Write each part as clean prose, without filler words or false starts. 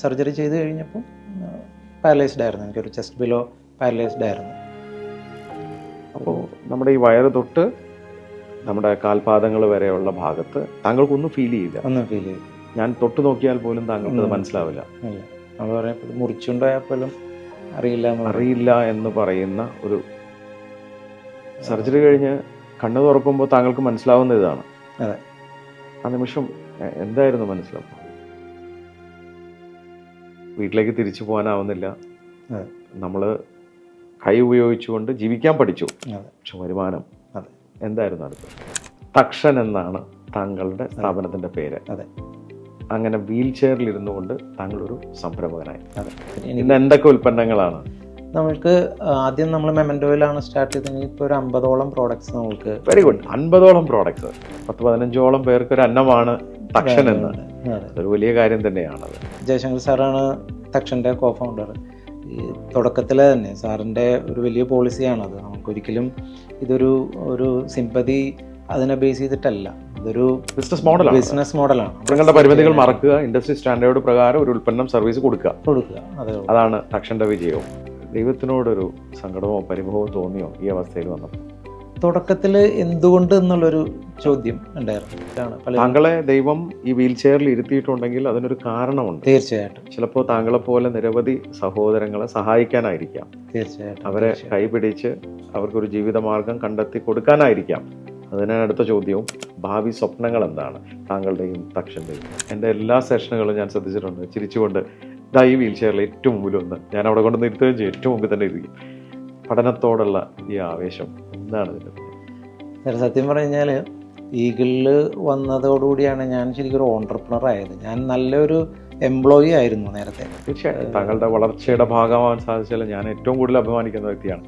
Surgery ചെയ്ത് കഴിഞ്ഞപ്പം paralysed ആയിരുന്നു, എനിക്കൊരു ചെസ്റ്റ് ബിലോ പാരലൈസ്ഡ് ആയിരുന്നു. അപ്പോൾ നമ്മുടെ ഈ വയറ് തൊട്ട് നമ്മുടെ കാൽപാദങ്ങൾ വരെയുള്ള ഭാഗത്ത് താങ്കൾക്കൊന്നും ഫീൽ ചെയ്യില്ല? ഒന്നും ഫീൽ ചെയ്യും. ഞാൻ തൊട്ട് നോക്കിയാൽ പോലും താങ്കൾക്ക് അത് മനസ്സിലാവില്ല? ഇല്ല, നമ്മൾ പറയുമ്പോൾ മുറിച്ചുണ്ടായപ്പോഴും അറിയില്ല എന്ന് പറയുന്ന ഒരു സർജറി കഴിഞ്ഞ് കണ്ണു തുറക്കുമ്പോൾ താങ്കൾക്ക് മനസ്സിലാവുന്ന ഇതാണ്. അതെ. ആ നിമിഷം എന്തായിരുന്നു മനസ്സിലാവും? വീട്ടിലേക്ക് തിരിച്ചു പോകാനാവുന്നില്ല, നമ്മൾ കൈ ഉപയോഗിച്ചുകൊണ്ട് ജീവിക്കാൻ പഠിച്ചു, പക്ഷെ വരുമാനം എന്തായിരുന്നു അടുത്ത്? തക്ഷൻ എന്നാണ് താങ്കളുടെ സ്ഥാപനത്തിന്റെ പേര്. അതെ. അങ്ങനെ വീൽ ചെയറിൽ ഇരുന്നു കൊണ്ട് താങ്കളൊരു സംരംഭകനായി. ഇന്ന് എന്തൊക്കെ ഉൽപ്പന്നങ്ങളാണ്? നമ്മൾക്ക് ആദ്യം നമ്മൾ മെമൻറ്റോയിലാണ് സ്റ്റാർട്ട് ചെയ്തതെങ്കിൽ ഇപ്പോൾ ഒരു 50ഓളം പ്രോഡക്ട്സ് നമ്മൾക്ക്. Very good. 50ഓളം പ്രോഡക്ട്സ്, 10-15ഓളം പേർക്ക് ഒരു അന്നമാണ് തക്ഷൻ എന്ന്. അതൊരു വലിയ കാര്യം തന്നെയാണത്. ജയശങ്കർ സാറാണ് തക്ഷൻ്റെ കോ ഫൗണ്ടർ. ഈ തുടക്കത്തിൽ തന്നെ സാറിൻ്റെ ഒരു വലിയ പോളിസിയാണത്. നമുക്കൊരിക്കലും ഇതൊരു സിമ്പതി അതിനെ ബേസ് ചെയ്തിട്ടല്ല, ഇതൊരു ബിസിനസ് മോഡലാണ്. നിങ്ങളുടെ പരിമിതികൾ മറക്കുക, ഇൻഡസ്ട്രി സ്റ്റാൻഡേർഡ് പ്രകാരം ഒരു ഉൽപ്പന്നം സർവീസ് കൊടുക്കുക. അതാണ് തക്ഷന്റെ വിജയവും. ദൈവത്തിനോടൊരു സങ്കടമോ പരിഭവമോ തോന്നിയോ ഈ അവസ്ഥയിൽ വന്നപ്പോൾ? തുടക്കത്തിൽ എന്തുകൊണ്ട് എന്നുള്ളൊരു ചോദ്യം ഉണ്ടായിരുന്നു. താങ്കളെ ദൈവം ഈ വീൽ ചെയറിൽ ഇരുത്തിയിട്ടുണ്ടെങ്കിൽ അതിനൊരു കാരണമുണ്ട്. തീർച്ചയായിട്ടും. ചിലപ്പോൾ താങ്കളെ പോലെ നിരവധി സഹോദരങ്ങളെ സഹായിക്കാനായിരിക്കാം, തീർച്ചയായിട്ടും അവരെ കൈപിടിച്ച് അവർക്കൊരു ജീവിതമാർഗം കണ്ടെത്തി കൊടുക്കാനായിരിക്കാം. അതിനാണ് അടുത്ത ചോദ്യവും. ഭാവി സ്വപ്നങ്ങൾ എന്താണ് താങ്കളുടെയും തക്ഷന്റെയും? എൻ്റെ എല്ലാ സെഷനുകളും ഞാൻ ശ്രദ്ധിച്ചിട്ടുണ്ട്, ചിരിച്ചുകൊണ്ട് ഇതാ ഈ വീൽ ചെയറിൽ ഏറ്റവും മുമ്പിൽ വന്ന് ഞാൻ അവിടെ കൊണ്ട് നിർത്തുകയും ചെയ്യും, ഏറ്റവും മുമ്പിൽ തന്നെ ഇരിക്കും. പഠനത്തോടുള്ള ഈ ആവേശം എന്താണ് ഇതിൻ്റെ? സത്യം പറഞ്ഞു കഴിഞ്ഞാൽ ഈഗിളിൽ വന്നതോടുകൂടിയാണ് ഞാൻ ശരിക്കും ഒരു ഓൺട്രപ്രണർ ആയത്. ഞാൻ നല്ലൊരു എംപ്ലോയി ആയിരുന്നു നേരത്തെ. തീർച്ചയായിട്ടും താങ്കളുടെ വളർച്ചയുടെ ഭാഗമാവാൻ സാധിച്ചാൽ ഞാൻ ഏറ്റവും കൂടുതൽ അഭിമാനിക്കുന്ന വ്യക്തിയാണ്.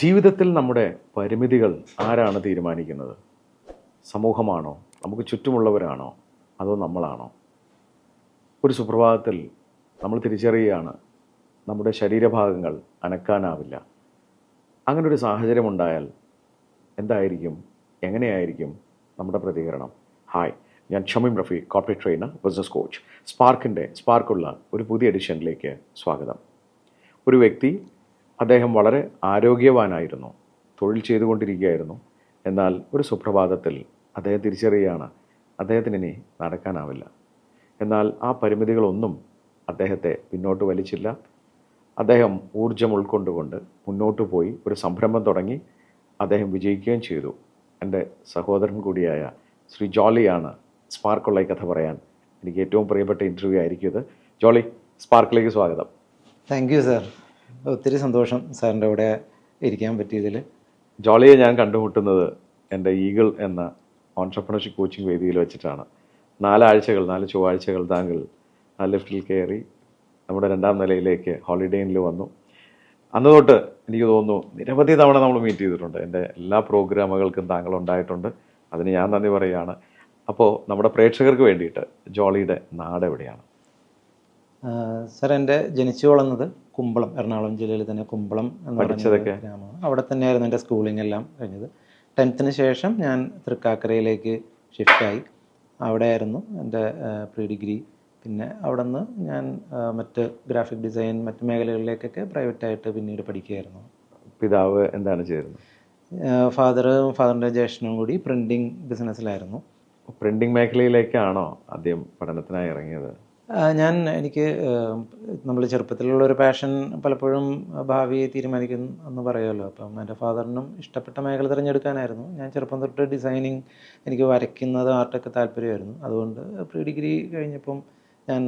ജീവിതത്തിൽ നമ്മുടെ പരിമിതികൾ ആരാണ് തീരുമാനിക്കുന്നത്? സമൂഹമാണോ, നമുക്ക് ചുറ്റുമുള്ളവരാണോ, അതോ നമ്മളാണോ? ഒരു സുപ്രഭാതത്തിൽ നമ്മൾ തിരിച്ചറിയുകയാണ് നമ്മുടെ ശരീരഭാഗങ്ങൾ അനക്കാനാവില്ല. അങ്ങനെ ഒരു സാഹചര്യം ഉണ്ടായാൽ എന്തായിരിക്കും, എങ്ങനെയായിരിക്കും നമ്മുടെ പ്രതികരണം? ഹായ്, ഞാൻ Shameem Rafi, corporate trainer, business coach. സ്പാർക്കുള്ള ഒരു പുതിയ എഡിഷനിലേക്ക് സ്വാഗതം. ഒരു വ്യക്തി, അദ്ദേഹം വളരെ ആരോഗ്യവാനായിരുന്നു, തൊഴിൽ ചെയ്തുകൊണ്ടിരിക്കുകയായിരുന്നു. എന്നാൽ ഒരു സുപ്രഭാതത്തിൽ അദ്ദേഹം തിരിച്ചറിയുകയാണ് അദ്ദേഹത്തിന് ഇനി നടക്കാനാവില്ല. എന്നാൽ ആ പരിമിതികളൊന്നും അദ്ദേഹത്തെ പിന്നോട്ട് വലിച്ചില്ല. അദ്ദേഹം ഊർജം ഉൾക്കൊണ്ടുകൊണ്ട് മുന്നോട്ട് പോയി ഒരു സംരംഭം തുടങ്ങി. അദ്ദേഹം വിജയിക്കുകയും ചെയ്തു. എൻ്റെ സഹോദരൻ കൂടിയായ ശ്രീ ജോളിയാണ് സ്പാർക്കുള്ള കഥ പറയാൻ എനിക്ക് ഏറ്റവും പ്രിയപ്പെട്ട ഇൻ്റർവ്യൂ ആയിരിക്കും ഇത്. ജോളി, സ്പാർക്കിലേക്ക് സ്വാഗതം. Thank you sir. ഒത്തിരി സന്തോഷം സാറിൻ്റെ കൂടെ ഇരിക്കാൻ പറ്റിയതിൽ. ജോളിയെ ഞാൻ കണ്ടുമുട്ടുന്നത് എൻ്റെ ഈഗിൾ എന്ന ഓൺട്രപ്രണർഷിപ്പ് കോച്ചിങ് വേദിയിൽ വെച്ചിട്ടാണ്. 4 ചൊവ്വാഴ്ചകൾ താങ്കൾ ആ ലിഫ്റ്റിൽ കയറി നമ്മുടെ 2ാം നിലയിലേക്ക് ഹോളിഡേ ഇന്നിൽ വന്നു. അന്ന് തൊട്ട് എനിക്ക് തോന്നുന്നു നിരവധി തവണ നമ്മൾ മീറ്റ് ചെയ്തിട്ടുണ്ട്. എൻ്റെ എല്ലാ പ്രോഗ്രാമുകൾക്കും താങ്കൾ ഉണ്ടായിട്ടുണ്ട്. അതിന് ഞാൻ നന്ദി പറയുകയാണ്. അപ്പോൾ നമ്മുടെ പ്രേക്ഷകർക്ക് വേണ്ടിയിട്ട് ജോളിയുടെ നാട് എവിടെയാണ്? സാർ, എൻ്റെ ജനിച്ചു വളർന്നത് കുമ്പളം, എറണാകുളം ജില്ലയിൽ തന്നെ കുമ്പളം എന്ന് പറയുന്ന ഗ്രാമമാണ്. അവിടെ തന്നെയായിരുന്നു എൻ്റെ സ്കൂളിംഗ് എല്ലാം കഴിഞ്ഞത്. 10th ശേഷം ഞാൻ തൃക്കാക്കരയിലേക്ക് ഷിഫ്റ്റായി. അവിടെയായിരുന്നു എൻ്റെ പ്രീ ഡിഗ്രി. പിന്നെ അവിടെ നിന്ന് ഞാൻ മറ്റ് ഗ്രാഫിക് ഡിസൈൻ മറ്റ് മേഖലകളിലേക്കൊക്കെ പ്രൈവറ്റായിട്ട് പിന്നീട് പഠിക്കുകയായിരുന്നു. പിതാവ് എന്താണ് ചെയ്യുന്നത്? ഫാദറിൻ്റെ ജ്യേഷ്ഠനും കൂടി പ്രിൻറ്റിങ് ബിസിനസ്സിലായിരുന്നു. പ്രിൻറ്റിങ് മേഖലയിലേക്കാണോ ആദ്യം പഠനത്തിനായി ഇറങ്ങിയത്? എനിക്ക് നമ്മൾ ചെറുപ്പത്തിലുള്ളൊരു പാഷൻ പലപ്പോഴും ഭാവിയെ തീരുമാനിക്കും എന്ന് പറയുമല്ലോ. അപ്പം എൻ്റെ ഫാദറിനും ഇഷ്ടപ്പെട്ട മേഖല തിരഞ്ഞെടുക്കാനായിരുന്നു. ഞാൻ ചെറുപ്പം തൊട്ട് ഡിസൈനിങ്, എനിക്ക് വരയ്ക്കുന്നത്, ആർട്ടൊക്കെ താല്പര്യമായിരുന്നു. അതുകൊണ്ട് പ്രീ ഡിഗ്രി കഴിഞ്ഞപ്പം ഞാൻ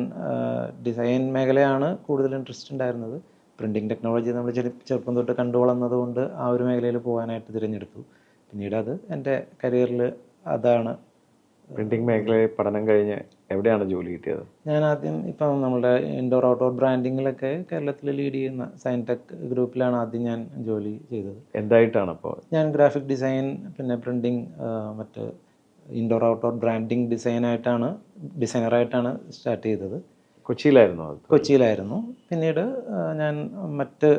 ഡിസൈൻ മേഖലയാണ് കൂടുതൽ ഇൻട്രസ്റ്റ് ഉണ്ടായിരുന്നത്. പ്രിൻറ്റിങ് ടെക്നോളജി നമ്മൾ ചെറുപ്പം തൊട്ട് കണ്ടു വളർന്നതുകൊണ്ട് ആ ഒരു മേഖലയിൽ പോകാനായിട്ട് തിരഞ്ഞെടുത്തു. പിന്നീട് അത് എൻ്റെ കരിയറിൽ അതാണ്. പ്രിൻറ്റിങ് മേഖലയിൽ പഠനം കഴിഞ്ഞ് എവിടെയാണ് ജോലി കിട്ടിയത്? ഞാൻ ആദ്യം ഇപ്പം നമ്മുടെ ഇൻഡോർ ഔട്ട്ഡോർ ബ്രാൻഡിങ്ങിലൊക്കെ കേരളത്തിൽ ലീഡ് ചെയ്യുന്ന സൈൻടെക് ഗ്രൂപ്പിലാണ് ആദ്യം ഞാൻ ജോലി ചെയ്തത്. എന്തായിട്ടാണ് അപ്പോൾ? ഞാൻ ഗ്രാഫിക് ഡിസൈൻ, പിന്നെ പ്രിൻറ്റിങ്, മറ്റ് ഇൻഡോർ ഔട്ട്ഡോർ ബ്രാൻഡിങ് ഡിസൈനറായിട്ടാണ് സ്റ്റാർട്ട് ചെയ്തത്. കൊച്ചിയിലായിരുന്നു അത്? കൊച്ചിയിലായിരുന്നു. പിന്നീട് ഞാൻ മറ്റ്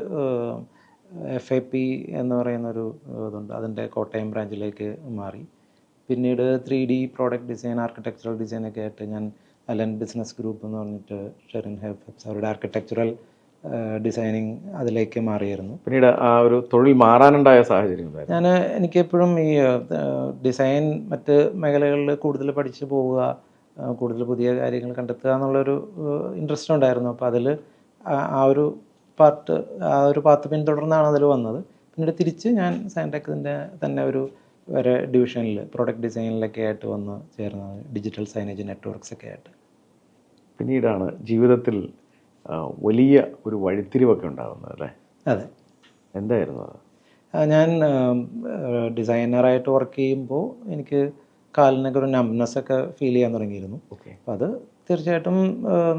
FAP എന്ന് പറയുന്നൊരു ഇതുണ്ട്, അതിൻ്റെ കോട്ടയം ബ്രാഞ്ചിലേക്ക് മാറി. പിന്നീട് 3D പ്രോഡക്റ്റ് ഡിസൈൻ, ആർക്കിടെക്ചറൽ ഡിസൈനൊക്കെ ആയിട്ട് ഞാൻ അലൻ ബിസിനസ് ഗ്രൂപ്പ് എന്ന് പറഞ്ഞിട്ട് ഷെറിൻ ഹെഫ്സ് അവരുടെ ആർക്കിടെക്ചറൽ ഡിസൈനിങ് അതിലേക്ക് മാറിയായിരുന്നു. പിന്നീട് ആ ഒരു തൊഴിൽ മാറാനുണ്ടായ സാഹചര്യം? എനിക്കെപ്പോഴും ഈ ഡിസൈൻ മറ്റ് മേഖലകളിൽ കൂടുതൽ പഠിച്ചു പോവുക, കൂടുതൽ പുതിയ കാര്യങ്ങൾ കണ്ടെത്തുക എന്നുള്ളൊരു ഇൻട്രസ്റ്റ് ഉണ്ടായിരുന്നു. അപ്പോൾ അതിൽ ആ ഒരു പാത്ത് പിന്തുടർന്നാണ് അതിൽ വന്നത്. പിന്നീട് തിരിച്ച് ഞാൻ സയൻടെക്കിൻ്റെ തന്നെ ഒരു ഡിവിഷനിൽ പ്രോഡക്റ്റ് ഡിസൈനിലൊക്കെ ആയിട്ട് വന്ന് ചേർന്നത്, ഡിജിറ്റൽ സൈനേജ് നെറ്റ്വർക്ക്സ് ഒക്കെ ആയിട്ട്. പിന്നീടാണ് ജീവിതത്തിൽ വലിയ ഒരു വഴിത്തിരിവൊക്കെ ഉണ്ടാകുന്നത് അല്ലേ? അതെ. എന്തായിരുന്നു അത്? ഞാൻ ഡിസൈനറായിട്ട് വർക്ക് ചെയ്യുമ്പോൾ എനിക്ക് കാലിനൊക്കെ ഒരു നംനെസ് ഒക്കെ ഫീൽ ചെയ്യാൻ തുടങ്ങിയിരുന്നു. അപ്പോൾ അത് തീർച്ചയായിട്ടും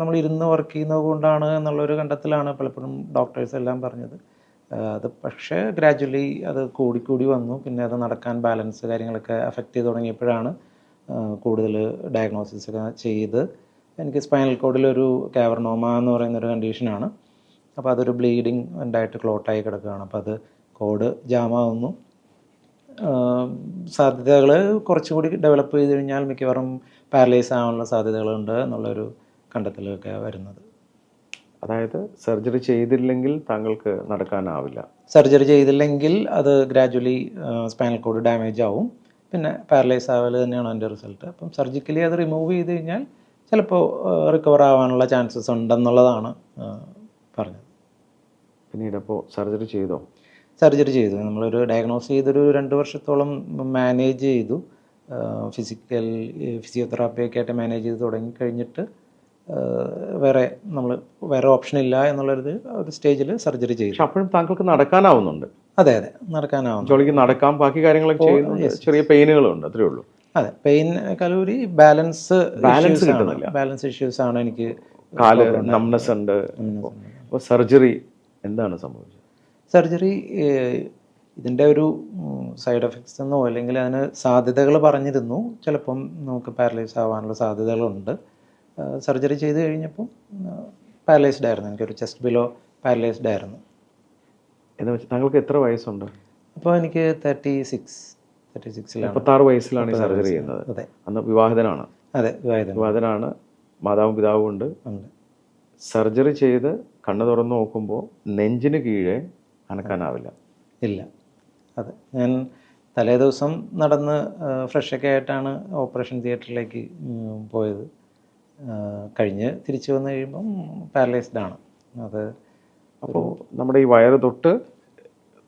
നമ്മൾ ഇരുന്ന് വർക്ക് ചെയ്യുന്നത് കൊണ്ടാണ് എന്നുള്ളൊരു കണ്ടെത്തലാണ് പലപ്പോഴും ഡോക്ടേഴ്സ് എല്ലാം പറഞ്ഞത്. അത് പക്ഷേ ഗ്രാജ്വലി അത് കൂടിക്കൂടി വന്നു. പിന്നെ അത് നടക്കാൻ ബാലൻസ് കാര്യങ്ങളൊക്കെ അഫക്റ്റ് ചെയ്ത് തുടങ്ങിയപ്പോഴാണ് കൂടുതൽ ഡയഗ്നോസിസ് ഒക്കെ ചെയ്ത് എനിക്ക് സ്പൈനൽ കോഡിലൊരു കാവർണോമ എന്ന് പറയുന്നൊരു കണ്ടീഷനാണ്. അപ്പോൾ അതൊരു ബ്ലീഡിങ് ഉണ്ടായിട്ട് ക്ലോട്ടായി കിടക്കുകയാണ്. അപ്പോൾ അത് കോഡ് ജാമാവുന്നു. സാധ്യതകൾ കുറച്ചുകൂടി ഡെവലപ്പ് ചെയ്ത് കഴിഞ്ഞാൽ മിക്കവാറും പാരലൈസ് ആവാനുള്ള സാധ്യതകളുണ്ട് എന്നുള്ളൊരു കണ്ടെത്തലൊക്കെ വരുന്നത്. അതായത് സർജറി ചെയ്തില്ലെങ്കിൽ താങ്കൾക്ക് നടക്കാനാവില്ല? സർജറി ചെയ്തില്ലെങ്കിൽ അത് ഗ്രാജ്വലി സ്പൈനൽ കോഡ് ഡാമേജ് ആവും, പിന്നെ പാരലൈസ് ആവൽ തന്നെയാണ് അതിൻ്റെ റിസൾട്ട്. അപ്പം സർജിക്കലി അത് റിമൂവ് ചെയ്ത് കഴിഞ്ഞാൽ ചിലപ്പോൾ റിക്കവർ ആവാനുള്ള ചാൻസസ് ഉണ്ടെന്നുള്ളതാണ് പറഞ്ഞത്. പിന്നീട് അപ്പോൾ സർജറി ചെയ്തോ? സർജറി ചെയ്തു. നമ്മളൊരു ഡയഗ്നോസ് ചെയ്തൊരു 2 വർഷത്തോളം മാനേജ് ചെയ്തു. ഫിസിയോതെറാപ്പിയൊക്കെ ആയിട്ട് മാനേജ് ചെയ്ത് തുടങ്ങി കഴിഞ്ഞിട്ട് വേറെ ഓപ്ഷൻ ഇല്ല എന്നുള്ളൊരു സ്റ്റേജിൽ സർജറി ചെയ്തു. അപ്പോഴും താങ്കൾക്ക് നടക്കാനാവുന്നുണ്ട്? അതെ, നടക്കാനാവും. ജോലിക്ക് നടക്കാം, ബാക്കി കാര്യങ്ങളൊക്കെ ചെയ്യുന്നു. ചെറിയ പെയിനുകളുണ്ട്, അത്രേ ഉള്ളൂ. അതെ, പെയിൻ കലൂരി ബാലൻസ് കിട്ടുന്നില്ല. ബാലൻസ് ഇഷ്യൂസ് ആണ് എനിക്ക്. കാല് നംനെസ് ഉണ്ട്. അപ്പോൾ സർജറി എന്താണ് സംഭവിച്ചത്? സർജറി ഇതിൻ്റെ ഒരു സൈഡ് എഫക്ട്സ് എന്നോ അല്ലെങ്കിൽ അതിന് സാധ്യതകൾ പറഞ്ഞിരുന്നു. ചിലപ്പം നമുക്ക് പാരലൈസ് ആവാനുള്ള സാധ്യതകളുണ്ട്. സർജറി ചെയ്ത് കഴിഞ്ഞപ്പം പാരലൈസ്ഡ് ആയിരുന്നു. എനിക്കൊരു ചെസ്റ്റ് ബിലോ പാരലൈസ്ഡ് ആയിരുന്നു. എന്ന് വെച്ചാൽ താങ്കൾക്ക് എത്ര വയസ്സുണ്ട്? അപ്പോൾ എനിക്ക് 36 36 വയസ്സിലാണ് ഈ സർജറി ചെയ്യുന്നത്. അതെ. അന്ന് വിവാഹിതനാണ്? അതെ, വിവാഹിതനാണ്. മാതാവും പിതാവും ഉണ്ട്. സർജറി ചെയ്ത് കണ്ണ് തുറന്ന് നോക്കുമ്പോൾ നെഞ്ചിന് കീഴെ അനക്കാനാവില്ല? ഇല്ല. അതെ, ഞാൻ തലേ ദിവസം നടന്ന് ഫ്രഷൊക്കെ ആയിട്ടാണ് ഓപ്പറേഷൻ തിയേറ്ററിലേക്ക് പോയത്. കഴിഞ്ഞ് തിരിച്ചു വന്നു കഴിയുമ്പം പാരലൈസ്ഡ് ആണ് അത്. അപ്പോൾ നമ്മുടെ ഈ വയറ് തൊട്ട്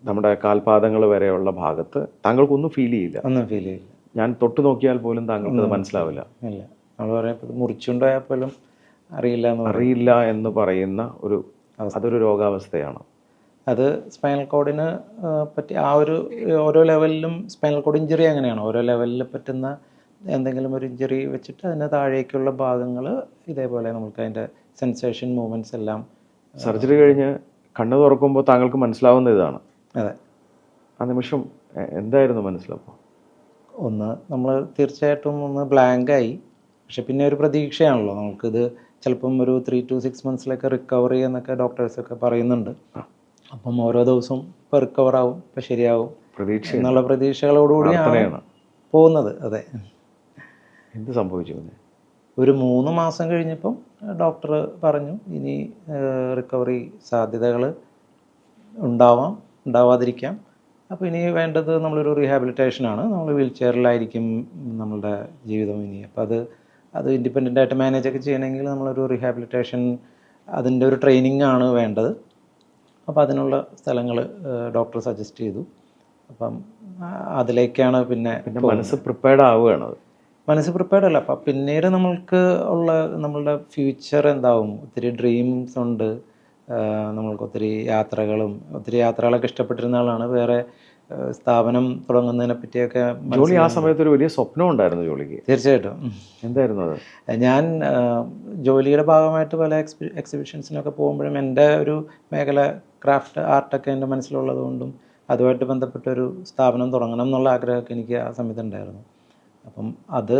നമ്മുടെ കാൽപാദങ്ങൾ വരെയുള്ള ഭാഗത്ത് താങ്കൾക്കൊന്നും ഫീൽ ചെയ്യില്ല? ഒന്നും ഫീൽ ചെയ്യില്ല. ഞാൻ തൊട്ട് നോക്കിയാൽ പോലും താങ്കൾക്ക് അത് മനസ്സിലാവില്ല? ഇല്ല. നമ്മൾ പറയുമ്പോൾ മുറിച്ചുണ്ടായാൽ പോലും അറിയില്ല എന്ന് പറയുന്ന അതൊരു രോഗാവസ്ഥയാണ്. അത് സ്പൈനൽ കോഡിന് പറ്റി ഓരോ ലെവലിലും സ്പൈനൽ കോഡ് ഇഞ്ചറി അങ്ങനെയാണ്. ഓരോ ലെവലിൽ പറ്റുന്ന എന്തെങ്കിലും ഒരു ഇഞ്ചറി വെച്ചിട്ട് അതിന് താഴേക്കുള്ള ഭാഗങ്ങൾ ഇതേപോലെ നമുക്ക് അതിൻ്റെ സെൻസേഷൻ മൂവ്മെൻറ്റ്സ് എല്ലാം. സർജറി കഴിഞ്ഞ് കണ്ണ് തുറക്കുമ്പോൾ താങ്കൾക്ക് മനസ്സിലാവുന്ന ഇതാണ്? അതെ. ആ നിമിഷം എന്തായിരുന്നു മനസ്സിലാവുക? നമ്മൾ തീർച്ചയായിട്ടും ബ്ലാങ്കായി. പക്ഷെ പിന്നെ ഒരു പ്രതീക്ഷയാണല്ലോ നമുക്കിത് ചിലപ്പം ഒരു 3 to 6 months റിക്കവറി എന്നൊക്കെ ഡോക്ടേഴ്സൊക്കെ പറയുന്നുണ്ട്. അപ്പം ഓരോ ദിവസവും ഇപ്പോൾ റിക്കവർ ആവും, ഇപ്പോൾ ശരിയാവും എന്നുള്ള പ്രതീക്ഷകളോടുകൂടിയാണ് പോകുന്നത്. അതെ. എന്ത് സംഭവിച്ചു? ഒരു 3 മാസം കഴിഞ്ഞപ്പം ഡോക്ടർ പറഞ്ഞു ഇനി റിക്കവറി സാധ്യതകൾ ഉണ്ടാവാതിരിക്കാം. അപ്പോൾ ഇനി വേണ്ടത് നമ്മളൊരു റീഹാബിലിറ്റേഷനാണ്. നമ്മൾ വീൽ ചെയറിലായിരിക്കും നമ്മളുടെ ജീവിതം ഇനി. അപ്പോൾ അത് ഇൻഡിപെൻഡൻ്റായിട്ട് മാനേജൊക്കെ ചെയ്യണമെങ്കിൽ നമ്മളൊരു റീഹാബിലിറ്റേഷൻ അതിൻ്റെ ഒരു ട്രെയിനിങ് ആണ് വേണ്ടത്. അപ്പോൾ അതിനുള്ള സ്ഥലങ്ങൾ ഡോക്ടർ സജസ്റ്റ് ചെയ്തു. അപ്പം അതിലേക്കാണ് പിന്നെ മനസ്സ് പ്രിപ്പയർഡ് ആവുകയാണ്. മനസ്സ് പ്രിപ്പയർഡ് അല്ല. അപ്പം പിന്നീട് നമ്മളുടെ ഫ്യൂച്ചർ എന്താവും? ഒത്തിരി ഡ്രീംസ് ഉണ്ട്. നമ്മൾക്ക് ഒത്തിരി യാത്രകളൊക്കെ ഇഷ്ടപ്പെട്ടിരുന്ന ആളാണ്. വേറെ സ്ഥാപനം തുടങ്ങുന്നതിനെ പറ്റിയൊക്കെ ജോലി ആ സമയത്ത് ഒരു വലിയ സ്വപ്നം ഉണ്ടായിരുന്നു ജോലിക്ക്? തീർച്ചയായിട്ടും. എന്തായിരുന്നു അത്? ഞാൻ ജോലിയുടെ ഭാഗമായിട്ട് പല എക്സിബിഷൻസിനൊക്കെ പോകുമ്പോഴും എൻ്റെ ഒരു മേഖല ക്രാഫ്റ്റ് ആർട്ടൊക്കെ എൻ്റെ മനസ്സിലുള്ളത് കൊണ്ടും അതുമായിട്ട് ബന്ധപ്പെട്ടൊരു സ്ഥാപനം തുടങ്ങണം എന്നുള്ള ആഗ്രഹമൊക്കെ എനിക്ക് ആ സമയത്ത് ഉണ്ടായിരുന്നു. അപ്പം അത്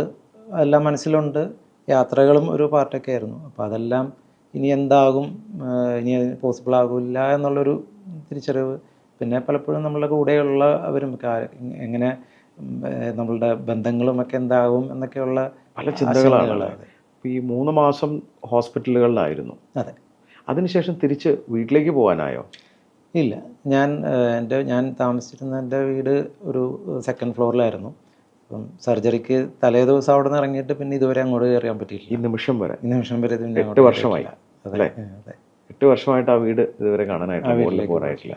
എല്ലാം മനസ്സിലുണ്ട്. യാത്രകളും ഒരു പാർട്ടൊക്കെ ആയിരുന്നു. അപ്പോൾ അതെല്ലാം ഇനി എന്താകും, ഇനി പോസിബിൾ ആകില്ല എന്നുള്ളൊരു തിരിച്ചറിവ്. പിന്നെ പലപ്പോഴും നമ്മളുടെ കൂടെയുള്ള അവരും എങ്ങനെ നമ്മളുടെ ബന്ധങ്ങളുമൊക്കെ എന്താകും എന്നൊക്കെയുള്ള പല ചിന്തകളാണ്. ഇപ്പോൾ ഈ 3 മാസം ഹോസ്പിറ്റലുകളിലായിരുന്നു. അതെ. അതിനുശേഷം തിരിച്ച് വീട്ടിലേക്ക് പോകാനായോ? ഇല്ല, ഞാൻ താമസിച്ചിരുന്ന എൻ്റെ വീട് ഒരു 2nd ഫ്ലോറിലായിരുന്നു. അപ്പം സർജറിക്ക് തലേ ദിവസം അവിടെ നിന്ന് ഇറങ്ങിയിട്ട് പിന്നെ ഇതുവരെ അങ്ങോട്ട് കയറാൻ പറ്റിയില്ല. ഈ നിമിഷം വരെ ഈ നിമിഷം വരെ 8 വർഷമായി അല്ലേ? അതെ, 8 വർഷമായിട്ട് ആ വീട് ഇതുവരെ കാണാനായിട്ടില്ല, മുകളിൽ പോകാനായിട്ടില്ല.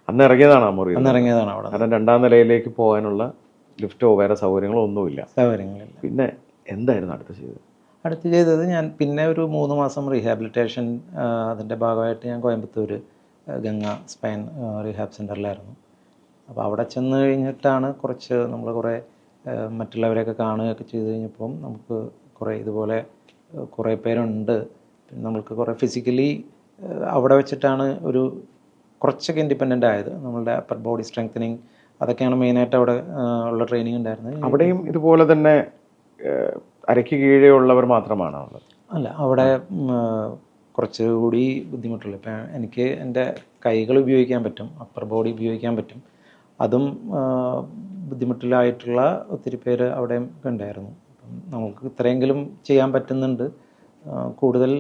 അന്ന് ഇറങ്ങിയതാണ് ആ മുറി. അന്ന് ഇറങ്ങിയതാണ് അവിടെ. കാരണം 2ാം നിലയിലേക്ക് പോകാനുള്ള ലിഫ്റ്റോ വേറെ സൗകര്യങ്ങളോ ഒന്നുമില്ല. സൗകര്യങ്ങളില്ല. പിന്നെ എന്തായിരുന്നു അടുത്ത് ചെയ്തത് ഞാൻ പിന്നെ ഒരു 3 മാസം റീഹാബിലിറ്റേഷൻ, അതിൻ്റെ ഭാഗമായിട്ട് ഞാൻ കോയമ്പത്തൂർ ഗംഗ സ്പൈൻ റീഹാബ് സെൻ്ററിലായിരുന്നു. അപ്പോൾ അവിടെ ചെന്ന് കഴിഞ്ഞിട്ടാണ് കുറേ മറ്റുള്ളവരെയൊക്കെ കാണുകയൊക്കെ ചെയ്ത് കഴിഞ്ഞപ്പം നമുക്ക് കുറേ ഇതുപോലെ കുറേ പേരുണ്ട്. പിന്നെ നമ്മൾക്ക് കുറേ ഫിസിക്കലി അവിടെ വെച്ചിട്ടാണ് കുറച്ചൊക്കെ ഇൻഡിപെൻഡൻ്റ് ആയത്. നമ്മളുടെ അപ്പർ ബോഡി സ്ട്രെങ്തനിങ് അതൊക്കെയാണ് മെയിനായിട്ട് അവിടെ ഉള്ള ട്രെയിനിങ് ഉണ്ടായിരുന്നത്. അവിടെയും ഇതുപോലെ തന്നെ അരയ്ക്ക് കീഴേ ഉള്ളവർ മാത്രമാണോ ഉള്ളത്? അല്ല, അവിടെ കുറച്ചുകൂടി ബുദ്ധിമുട്ടുള്ളൂ. ഇപ്പം എനിക്ക് എൻ്റെ കൈകൾ ഉപയോഗിക്കാൻ പറ്റും, അപ്പർ ബോഡി ഉപയോഗിക്കാൻ പറ്റും. അതും ബുദ്ധിമുട്ടിലായിട്ടുള്ള ഒത്തിരി പേര് അവിടെയും ഉണ്ടായിരുന്നു. അപ്പം നമുക്ക് ഇത്രയെങ്കിലും ചെയ്യാൻ പറ്റുന്നുണ്ട്, കൂടുതൽ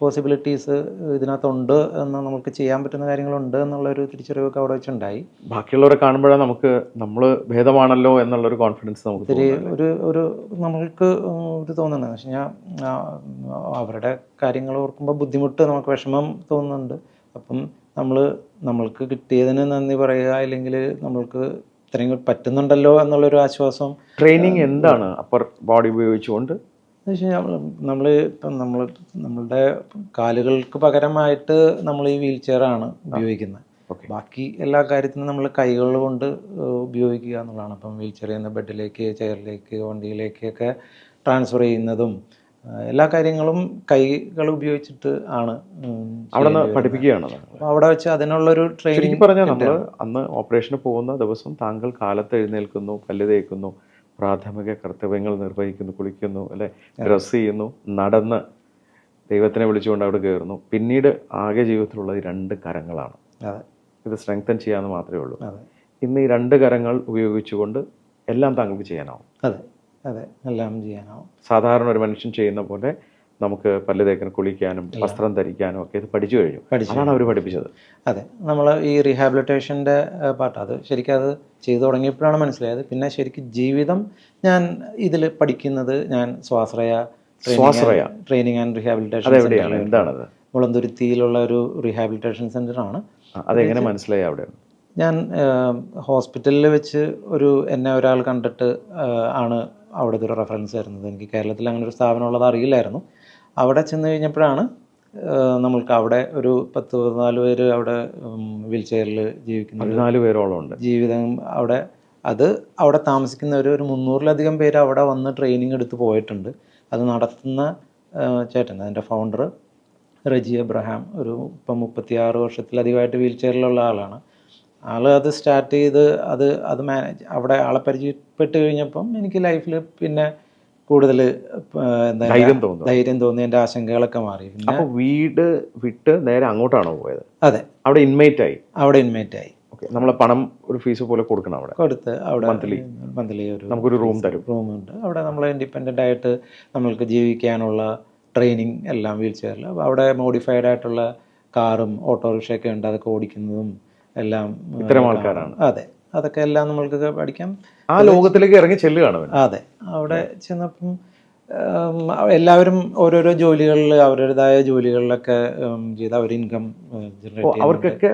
പോസിബിലിറ്റീസ് ഇതിനകത്തുണ്ട് എന്ന് നമുക്ക് ചെയ്യാൻ പറ്റുന്ന കാര്യങ്ങളുണ്ട് എന്നുള്ളൊരു തിരിച്ചറിവൊക്കെ അവിടെ വെച്ചുണ്ടായി. ബാക്കിയുള്ളവരെ കാണുമ്പോഴാണ് നമ്മൾ ഭേദമാണല്ലോ എന്നുള്ളൊരു കോൺഫിഡൻസ് നമുക്ക് നമ്മൾക്ക് തോന്നുന്നത്. എന്ന് വെച്ച് കഴിഞ്ഞാൽ അവരുടെ കാര്യങ്ങൾ ഓർക്കുമ്പോൾ ബുദ്ധിമുട്ട്, നമുക്ക് വിഷമം തോന്നുന്നുണ്ട്. അപ്പം നമ്മൾക്ക് കിട്ടിയതിന് നന്ദി പറയുക, അല്ലെങ്കിൽ നമ്മൾക്ക് ഇത്രയും പറ്റുന്നുണ്ടല്ലോ എന്നുള്ളൊരു ആശ്വാസം. ട്രെയിനിങ് എന്താണ് അപ്പർ ബോഡി ഉപയോഗിച്ചുകൊണ്ട്? എന്ന് വെച്ച് കഴിഞ്ഞാൽ നമ്മളുടെ കാലുകൾക്ക് പകരമായിട്ട് നമ്മൾ ഈ വീൽ ചെയറാണ് ഉപയോഗിക്കുന്നത്. ബാക്കി എല്ലാ കാര്യത്തിനും നമ്മൾ കൈകൾ കൊണ്ട് ഉപയോഗിക്കുക എന്നുള്ളതാണ്. അപ്പം വീൽ ചെയറിൽ നിന്ന് ബെഡിലേക്ക്, ചെയറിലേക്ക്, വണ്ടിയിലേക്കൊക്കെ ട്രാൻസ്ഫർ ചെയ്യുന്നതും എല്ലാ കാര്യങ്ങളും കൈകൾ ഉപയോഗിച്ചിട്ട് ആണ് അവിടെ പഠിപ്പിക്കുകയാണ്. അവിടെ വെച്ച് അതിനുള്ളൊരു ട്രെയിനിങ് പറഞ്ഞാൽ നമ്മൾ അന്ന് ഓപ്പറേഷന് പോകുന്ന ദിവസം താങ്കൾ കാലത്ത് എഴുന്നേൽക്കുന്നു, പല്ല് തേക്കുന്നു, പ്രാഥമിക കർത്തവ്യങ്ങൾ നിർവഹിക്കുന്നു, കുളിക്കുന്നു, അല്ലെ, ഡ്രസ്സ് ചെയ്യുന്നു, നടന്ന് ദൈവത്തിനെ വിളിച്ചുകൊണ്ട് അവിടെ കയറുന്നു. പിന്നീട് ആകെ ജീവിതത്തിലുള്ള ഈ 2 കരങ്ങളാണ്. ഇത് സ്ട്രെങ്തൻ ചെയ്യാമെന്ന് മാത്രമേ ഉള്ളൂ. ഇന്ന് ഈ 2 കരങ്ങൾ ഉപയോഗിച്ചുകൊണ്ട് എല്ലാം താങ്കൾക്ക് ചെയ്യാനാവും. അതെ, എല്ലാം ചെയ്യാനാവും. സാധാരണ ഒരു മനുഷ്യൻ ചെയ്യുന്ന പോലെ നമുക്ക് പല്ല് തേക്കാനും കുളിക്കാനും വസ്ത്രം ധരിക്കാനും ഒക്കെ ഇത് പഠിച്ചു കഴിഞ്ഞു. അതാണ് അവർ പഠിപ്പിച്ചത്. അതെ, നമ്മൾ ഈ റീഹാബിലിറ്റേഷൻ്റെ പാർട്ട് അത് ശരിക്കും അത് ചെയ്തു തുടങ്ങിയപ്പോഴാണ് മനസ്സിലായത്. പിന്നെ ശരിക്കും ജീവിതം ഞാൻ ഇതിൽ പഠിക്കുന്നത് ഞാൻ സ്വാശ്രയ ട്രെയിനിങ് ആൻഡ് റീഹാബിലിറ്റേഷൻ എന്താണത്? മുളന്തുരുത്തിയിലുള്ള ഒരു റീഹാബിലിറ്റേഷൻ സെൻ്ററാണ്. അതെങ്ങനെ മനസ്സിലായി? അവിടെ ഞാൻ ഹോസ്പിറ്റലിൽ വെച്ച് എന്നെ ഒരാൾ കണ്ടിട്ട് ആണ് അവിടുത്തെ ഒരു റെഫറൻസ് വരുന്നത്. എനിക്ക് കേരളത്തിൽ അങ്ങനെ ഒരു സ്ഥാപനം ഉള്ളത് അറിയില്ലായിരുന്നു. അവിടെ ചെന്ന് കഴിഞ്ഞപ്പോഴാണ് നമ്മൾക്ക് അവിടെ ഒരു 10-14 പേര് അവിടെ വീൽ ചെയറിൽ ജീവിക്കുന്നത്. 14 പേരോളം ഉണ്ട്. ജീവിതം അവിടെ താമസിക്കുന്നവർ ഒരു 300-ലധികം പേര് അവിടെ വന്ന് ട്രെയിനിങ് എടുത്ത് പോയിട്ടുണ്ട്. അത് നടത്തുന്ന ചേട്ടൻ, അതിൻ്റെ ഫൗണ്ടർ റെജി എബ്രഹാം, ഇപ്പം 36 വർഷത്തിലധികമായിട്ട് വീൽ ചെയറിലുള്ള ആളാണ്. അത് സ്റ്റാർട്ട് ചെയ്ത് അത് മാനേജ് അവിടെ ആളെ പരിചയപ്പെട്ട് കഴിഞ്ഞപ്പം എനിക്ക് ലൈഫിൽ പിന്നെ കൂടുതൽ ധൈര്യം തോന്നി, എൻ്റെ ആശങ്കകളൊക്കെ മാറി. അപ്പോൾ വീട് വിട്ട് നേരെ അങ്ങോട്ടാണോ പോയത്? അതെ, അവിടെ ഇൻമേറ്റ് ആയി. നമ്മൾ പണം ഒരു ഫീസ് പോലെ കൊടുക്കണം. കൊടുത്ത് അവിടെ മന്ത്ലി നമുക്കൊരു റൂമുണ്ട്. അവിടെ നമ്മൾ ഇൻഡിപെൻഡൻ്റ് ആയിട്ട് നമ്മൾക്ക് ജീവിക്കാനുള്ള ട്രെയിനിങ് എല്ലാം വീൽ ചെയറിൽ. അവിടെ മോഡിഫൈഡ് ആയിട്ടുള്ള കാറും ഓട്ടോറിക്ഷയൊക്കെ ഉണ്ട്, അതൊക്കെ ഓടിക്കുന്നതും എല്ലാം ഇത്തരം ആൾക്കാരാണ്. അതെ, അതൊക്കെ എല്ലാം നമ്മൾക്ക് പഠിക്കാം. ആ ലോകത്തിലേക്ക് ഇറങ്ങി ചെല്ലുകയാണ്. അതെ, അവിടെ ചെന്നപ്പം എല്ലാവരും ഓരോരോ ജോലികളിൽ അവരുടേതായ ജോലികളിലൊക്കെ ചെയ്ത് അവർ ഇൻകം ജനറേറ്റ് ചെയ്യും. അവർക്കൊക്കെ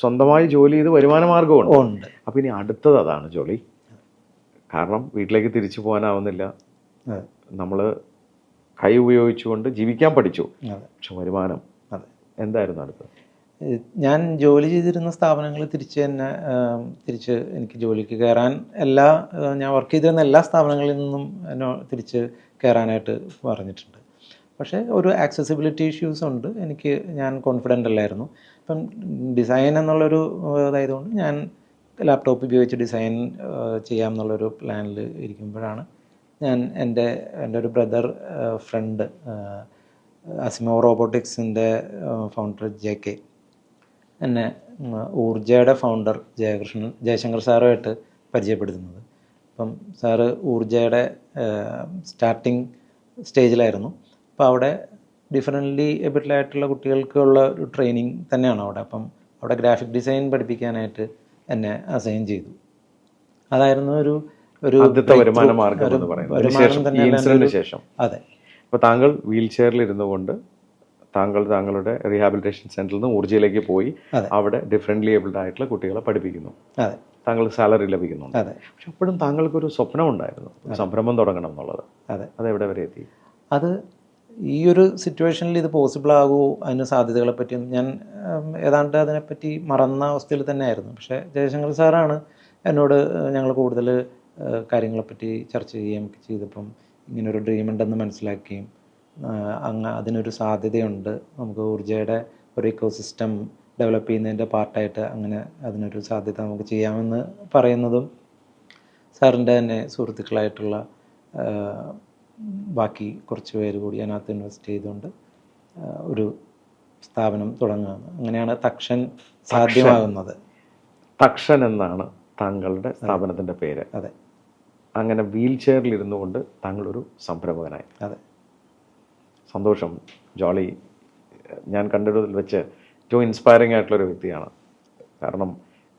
സ്വന്തമായി ജോലി ചെയ്ത് വരുമാന മാർഗമുണ്ട്. അപ്പം ഇനി അടുത്തത് അതാണ് ജോലി. കാരണം വീട്ടിലേക്ക് തിരിച്ചു പോകാനാവുന്നില്ല. നമ്മൾ കൈ ഉപയോഗിച്ചുകൊണ്ട് ജീവിക്കാൻ പഠിച്ചു, പക്ഷെ വരുമാനം എന്തായിരുന്നു അടുത്തത്? ഞാൻ ജോലി ചെയ്തിരുന്ന സ്ഥാപനങ്ങൾ തിരിച്ച് എനിക്ക് ജോലിക്ക് കയറാൻ ഞാൻ വർക്ക് ചെയ്തിരുന്ന എല്ലാ സ്ഥാപനങ്ങളിൽ നിന്നും തിരിച്ച് കയറാനായിട്ട് പറഞ്ഞിട്ടുണ്ട്. പക്ഷേ ഒരു ആക്സസിബിലിറ്റി ഇഷ്യൂസ് ഉണ്ട്. ഞാൻ കോൺഫിഡൻ്റ് അല്ലായിരുന്നു. അപ്പം ഡിസൈൻ എന്നുള്ളൊരു ഇതായതുകൊണ്ട് ഞാൻ ലാപ്ടോപ്പ് ഉപയോഗിച്ച് ഡിസൈൻ ചെയ്യാം എന്നുള്ളൊരു പ്ലാനിൽ ഇരിക്കുമ്പോഴാണ് ഞാൻ എൻ്റെ ഒരു brother front ASIMO റോബോട്ടിക്സിൻ്റെ founder JK എന്നെ ഊർജയുടെ ഫൗണ്ടർ ജയശങ്കർ സാറുമായിട്ട് പരിചയപ്പെടുത്തുന്നത്. അപ്പം സാറ് ഊർജയുടെ സ്റ്റാർട്ടിങ് സ്റ്റേജിലായിരുന്നു. അപ്പോൾ അവിടെ ഡിഫറൻ്റ്ലി എബിൾഡായിട്ടുള്ള കുട്ടികൾക്കുള്ള ഒരു ട്രെയിനിങ് തന്നെയാണ് അവിടെ. അപ്പം അവിടെ ഗ്രാഫിക് ഡിസൈൻ പഠിപ്പിക്കാനായിട്ട് എന്നെ അസൈൻ ചെയ്തു. അതായിരുന്നു ഒരു ആദ്യത്തെ വരുമാന മാർഗം എന്ന് പറയുന്നത്. ശേഷം അതെ. അപ്പോൾ താങ്കൾ വീൽ ചെയറിൽ ഇരുന്നു കൊണ്ട് താങ്കളുടെ റീഹാബിലിറ്റേഷൻ സെന്ററിൽ നിന്ന് ഊർജയിലേക്ക് പോയി അവിടെ ഡിഫറൻ്റ്ലി ഏബിൾഡ് ആയിട്ടുള്ള കുട്ടികളെ പഠിപ്പിക്കുന്നു. അതെ. താങ്കൾക്ക് സാലറി ലഭിക്കുന്നുണ്ട്. അതെ. പക്ഷെ അപ്പോഴും താങ്കൾക്കൊരു സ്വപ്നം ഉണ്ടായിരുന്നു, സംരംഭം തുടങ്ങണം എന്നുള്ളത്. അതെ. അതെവിടെ വരെ എത്തി? അത് ഈ ഒരു സിറ്റുവേഷനിൽ ഇത് പോസിബിൾ ആകുമോ, അതിന് സാധ്യതകളെ പറ്റിയും ഞാൻ ഏതാണ്ട് അതിനെപ്പറ്റി മറന്ന അവസ്ഥയിൽ തന്നെ ആയിരുന്നു. പക്ഷേ ജയശങ്കർ സാറാണ് എന്നോട് ഞങ്ങൾ കൂടുതൽ കാര്യങ്ങളെപ്പറ്റി ചർച്ച ചെയ്യുകയും ചെയ്തപ്പം ഇങ്ങനൊരു ഡ്രീം ഉണ്ടെന്ന് മനസ്സിലാക്കുകയും അതിനൊരു സാധ്യതയുണ്ട്, നമുക്ക് ഊർജയുടെ ഒരു ഇക്കോസിസ്റ്റം ഡെവലപ്പ് ചെയ്യുന്നതിൻ്റെ പാർട്ടായിട്ട് അങ്ങനെ അതിനൊരു സാധ്യത നമുക്ക് ചെയ്യാമെന്ന് പറയുന്നതും സാറിൻ്റെ തന്നെ സുഹൃത്തുക്കളായിട്ടുള്ള ബാക്കി കുറച്ച് പേര് കൂടി അതിനകത്ത് ഇൻവെസ്റ്റ് ചെയ്തുകൊണ്ട് ഒരു സ്ഥാപനം തുടങ്ങുകയാണ്. അങ്ങനെയാണ് തക്ഷൻ സാധ്യമാകുന്നത്. തക്ഷൻ എന്നാണ് താങ്കളുടെ സ്ഥാപനത്തിൻ്റെ പേര്. അതെ. അങ്ങനെ വീൽ ചെയറിൽ ഇരുന്നു കൊണ്ട് താങ്കളൊരു സംരംഭകനായി. അതെ. സന്തോഷം. ജോളി ഞാൻ കണ്ടതിൽ വെച്ച് ഏറ്റവും ഇൻസ്പയറിംഗ് ആയിട്ടുള്ളൊരു വ്യക്തിയാണ്. കാരണം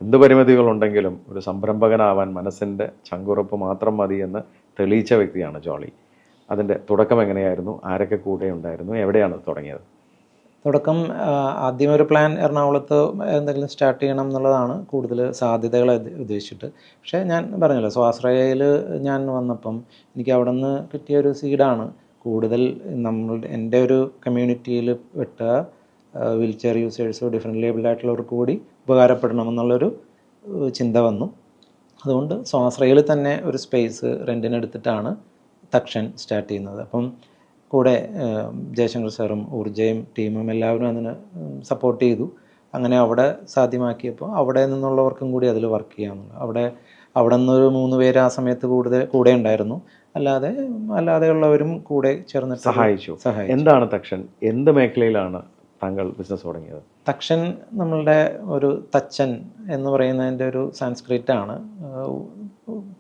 എന്ത് പരിമിതികളുണ്ടെങ്കിലും ഒരു സംരംഭകനാവാൻ മനസ്സിൻ്റെ ചങ്കുറപ്പ് മാത്രം മതി എന്ന് തെളിയിച്ച വ്യക്തിയാണ് ജോളി. അതിൻ്റെ തുടക്കം എങ്ങനെയായിരുന്നു? ആരൊക്കെ കൂടെ ഉണ്ടായിരുന്നു? എവിടെയാണ് തുടങ്ങിയത്? തുടക്കം ആദ്യമൊരു പ്ലാൻ എറണാകുളത്ത് എന്തെങ്കിലും സ്റ്റാർട്ട് ചെയ്യണം എന്നുള്ളതാണ്, കൂടുതൽ സാധ്യതകൾ ഉദ്ദേശിച്ചിട്ട്. പക്ഷേ ഞാൻ പറഞ്ഞല്ലോ, സ്വാശ്രയയിൽ ഞാൻ വന്നപ്പം എനിക്ക് അവിടെ നിന്ന് കിട്ടിയ ഒരു സീഡാണ് കൂടുതൽ എൻ്റെ ഒരു കമ്മ്യൂണിറ്റിയിൽ വിട്ട വീൽ ചെയർ യൂസേഴ്സോ ഡിഫറെൻ്റ് ലേബിൾഡ് ആയിട്ടുള്ളവർക്ക് കൂടി ഉപകാരപ്പെടണമെന്നുള്ളൊരു ചിന്ത വന്നു. അതുകൊണ്ട് സ്വാശ്രയയിൽ തന്നെ ഒരു സ്പേസ് റെൻറ്റിനെടുത്തിട്ടാണ് തക്ഷൻ സ്റ്റാർട്ട് ചെയ്യുന്നത്. അപ്പം കൂടെ ജയശങ്കർ സാറും ഊർജയും ടീമും എല്ലാവരും അതിന് സപ്പോർട്ട് ചെയ്തു. അങ്ങനെ അവിടെ സാധ്യമാക്കിയപ്പോൾ അവിടെ നിന്നുള്ളവർക്കും കൂടി അതിൽ വർക്ക് ചെയ്യാമെന്നുള്ളത്. അവിടെ നിന്നൊരു 3 പേര് ആ സമയത്ത് കൂടെ ഉണ്ടായിരുന്നു. അല്ലാതെയുള്ളവരും കൂടെ ചേർന്നിട്ട് സഹായിച്ചു. എന്താണ് തക്ഷൻ? എന്ത് മേഖലയിലാണ് താങ്കൾ ബിസിനസ് തുടങ്ങിയത്? തക്ഷൻ നമ്മളുടെ ഒരു തച്ചൻ എന്ന് പറയുന്നതിൻ്റെ ഒരു സാൻസ്ക്രിറ്റ് ആണ്.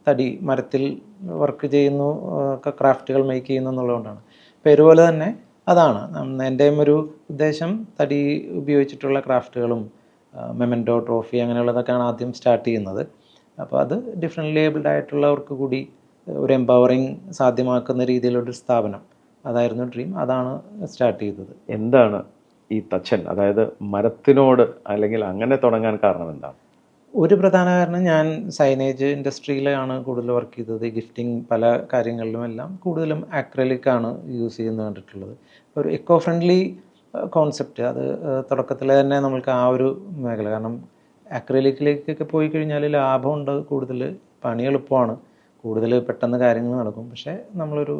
തടി മരത്തിൽ വർക്ക് ചെയ്യുന്നു, ക്രാഫ്റ്റുകൾ മേക്ക് ചെയ്യുന്നു എന്നുള്ളതുകൊണ്ടാണ് പേര് പോലെ തന്നെ. അതാണ് എൻ്റെയും ഒരു ഉദ്ദേശം. തടി ഉപയോഗിച്ചിട്ടുള്ള ക്രാഫ്റ്റുകളും മെമൻറ്റോ, ട്രോഫി അങ്ങനെയുള്ളതൊക്കെയാണ് ആദ്യം സ്റ്റാർട്ട് ചെയ്യുന്നത്. അപ്പോൾ അത് ഡിഫറെൻ്റ് ലേബിൾഡ് ആയിട്ടുള്ളവർക്ക് കൂടി ഒരു എംപവറിങ് സാധ്യമാക്കുന്ന രീതിയിലൊരു സ്ഥാപനം, അതായിരുന്നു ഡ്രീം. അതാണ് സ്റ്റാർട്ട് ചെയ്തത്. എന്താണ് ഈ തച്ചൻ, അതായത് മരത്തിനോട് അല്ലെങ്കിൽ അങ്ങനെ തുടങ്ങാൻ കാരണം എന്താണ്? ഒരു പ്രധാന കാരണം, ഞാൻ സൈനേജ് ഇൻഡസ്ട്രിയിലാണ് കൂടുതൽ വർക്ക് ചെയ്തത്. ഗിഫ്റ്റിംഗ് പല കാര്യങ്ങളിലും എല്ലാം കൂടുതലും അക്രലിക്കാണ് യൂസ് ചെയ്യുന്നത് കണ്ടിട്ടുള്ളത്. ഒരു എക്കോ ഫ്രണ്ട്ലി കോൺസെപ്റ്റ്, അത് തുടക്കത്തിൽ തന്നെ നമ്മൾക്ക് ആ ഒരു മേഖല. കാരണം അക്രലിക്കിലേക്കൊക്കെ പോയി കഴിഞ്ഞാൽ ലാഭമുണ്ട്, കൂടുതൽ പണി എളുപ്പമാണ്, കൂടുതൽ പെട്ടെന്ന് കാര്യങ്ങൾ നടക്കും. പക്ഷേ നമ്മളൊരു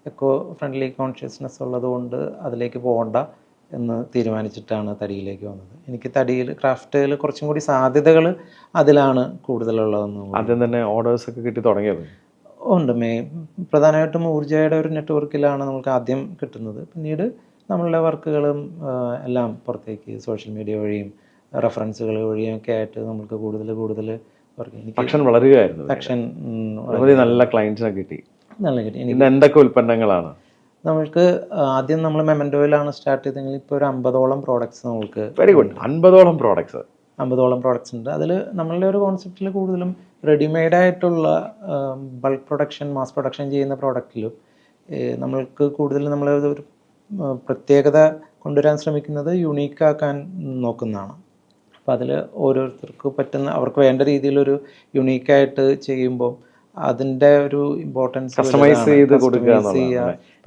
എക്കോ ഫ്രണ്ട്ലി കോൺഷ്യസ്നെസ് ഉള്ളതുകൊണ്ട് അതിലേക്ക് പോകണ്ട എന്ന് തീരുമാനിച്ചിട്ടാണ് തടിയിലേക്ക് വന്നത്. എനിക്ക് തടിയിൽ ക്രാഫ്റ്റിൽ കുറച്ചും കൂടി സാധ്യതകൾ അതിലാണ് കൂടുതലുള്ളതെന്ന്. ആദ്യം തന്നെ ഓർഡേഴ്സൊക്കെ കിട്ടി തുടങ്ങിയത് ഉണ്ട്. പ്രധാനമായിട്ടും ഊർജയുടെ ഒരു നെറ്റ്വർക്കിലാണ് നമുക്ക് ആദ്യം കിട്ടുന്നത്. പിന്നീട് നമ്മളുടെ വർക്കുകളും എല്ലാം പുറത്തേക്ക് സോഷ്യൽ മീഡിയ വഴിയും റെഫറൻസുകൾ വഴിയും ഒക്കെ ആയിട്ട് നമുക്ക് കൂടുതൽ തക്ഷൻ വളരുകയായിരുന്നു. തക്ഷൻ നല്ല ക്ലയൻസിനെ കിട്ടി. കിട്ടി. എന്തൊക്കെ ഉൽപ്പന്നങ്ങളാണ്? നമ്മൾക്ക് ആദ്യം നമ്മൾ മെമൻറ്റോയിലാണ് സ്റ്റാർട്ട് ചെയ്തെങ്കിൽ ഇപ്പോൾ ഒരു 50ഓളം പ്രോഡക്ട്സ് നമ്മൾക്ക്. Very good. 50ഓളം പ്രോഡക്ട്സ് ഉണ്ട്. അതിൽ നമ്മളുടെ ഒരു കോൺസെപ്റ്റിൽ കൂടുതലും റെഡിമെയ്ഡായിട്ടുള്ള ബൾക്ക് പ്രൊഡക്ഷൻ, മാസ് പ്രൊഡക്ഷൻ ചെയ്യുന്ന പ്രോഡക്റ്റിലും നമ്മൾക്ക് കൂടുതൽ നമ്മൾ ഒരു പ്രത്യേകത കൊണ്ടുവരാൻ ശ്രമിക്കുന്നത് യുണീക്കാക്കാൻ നോക്കുന്നതാണ്. അപ്പോൾ അതിൽ ഓരോരുത്തർക്ക് പറ്റുന്ന, അവർക്ക് വേണ്ട രീതിയിലൊരു യുണീക്കായിട്ട് ചെയ്യുമ്പോൾ അതിൻ്റെ ഒരു ഇമ്പോർട്ടൻസ് കസ്റ്റമൈസ് ചെയ്ത് കൊടുക്കുക.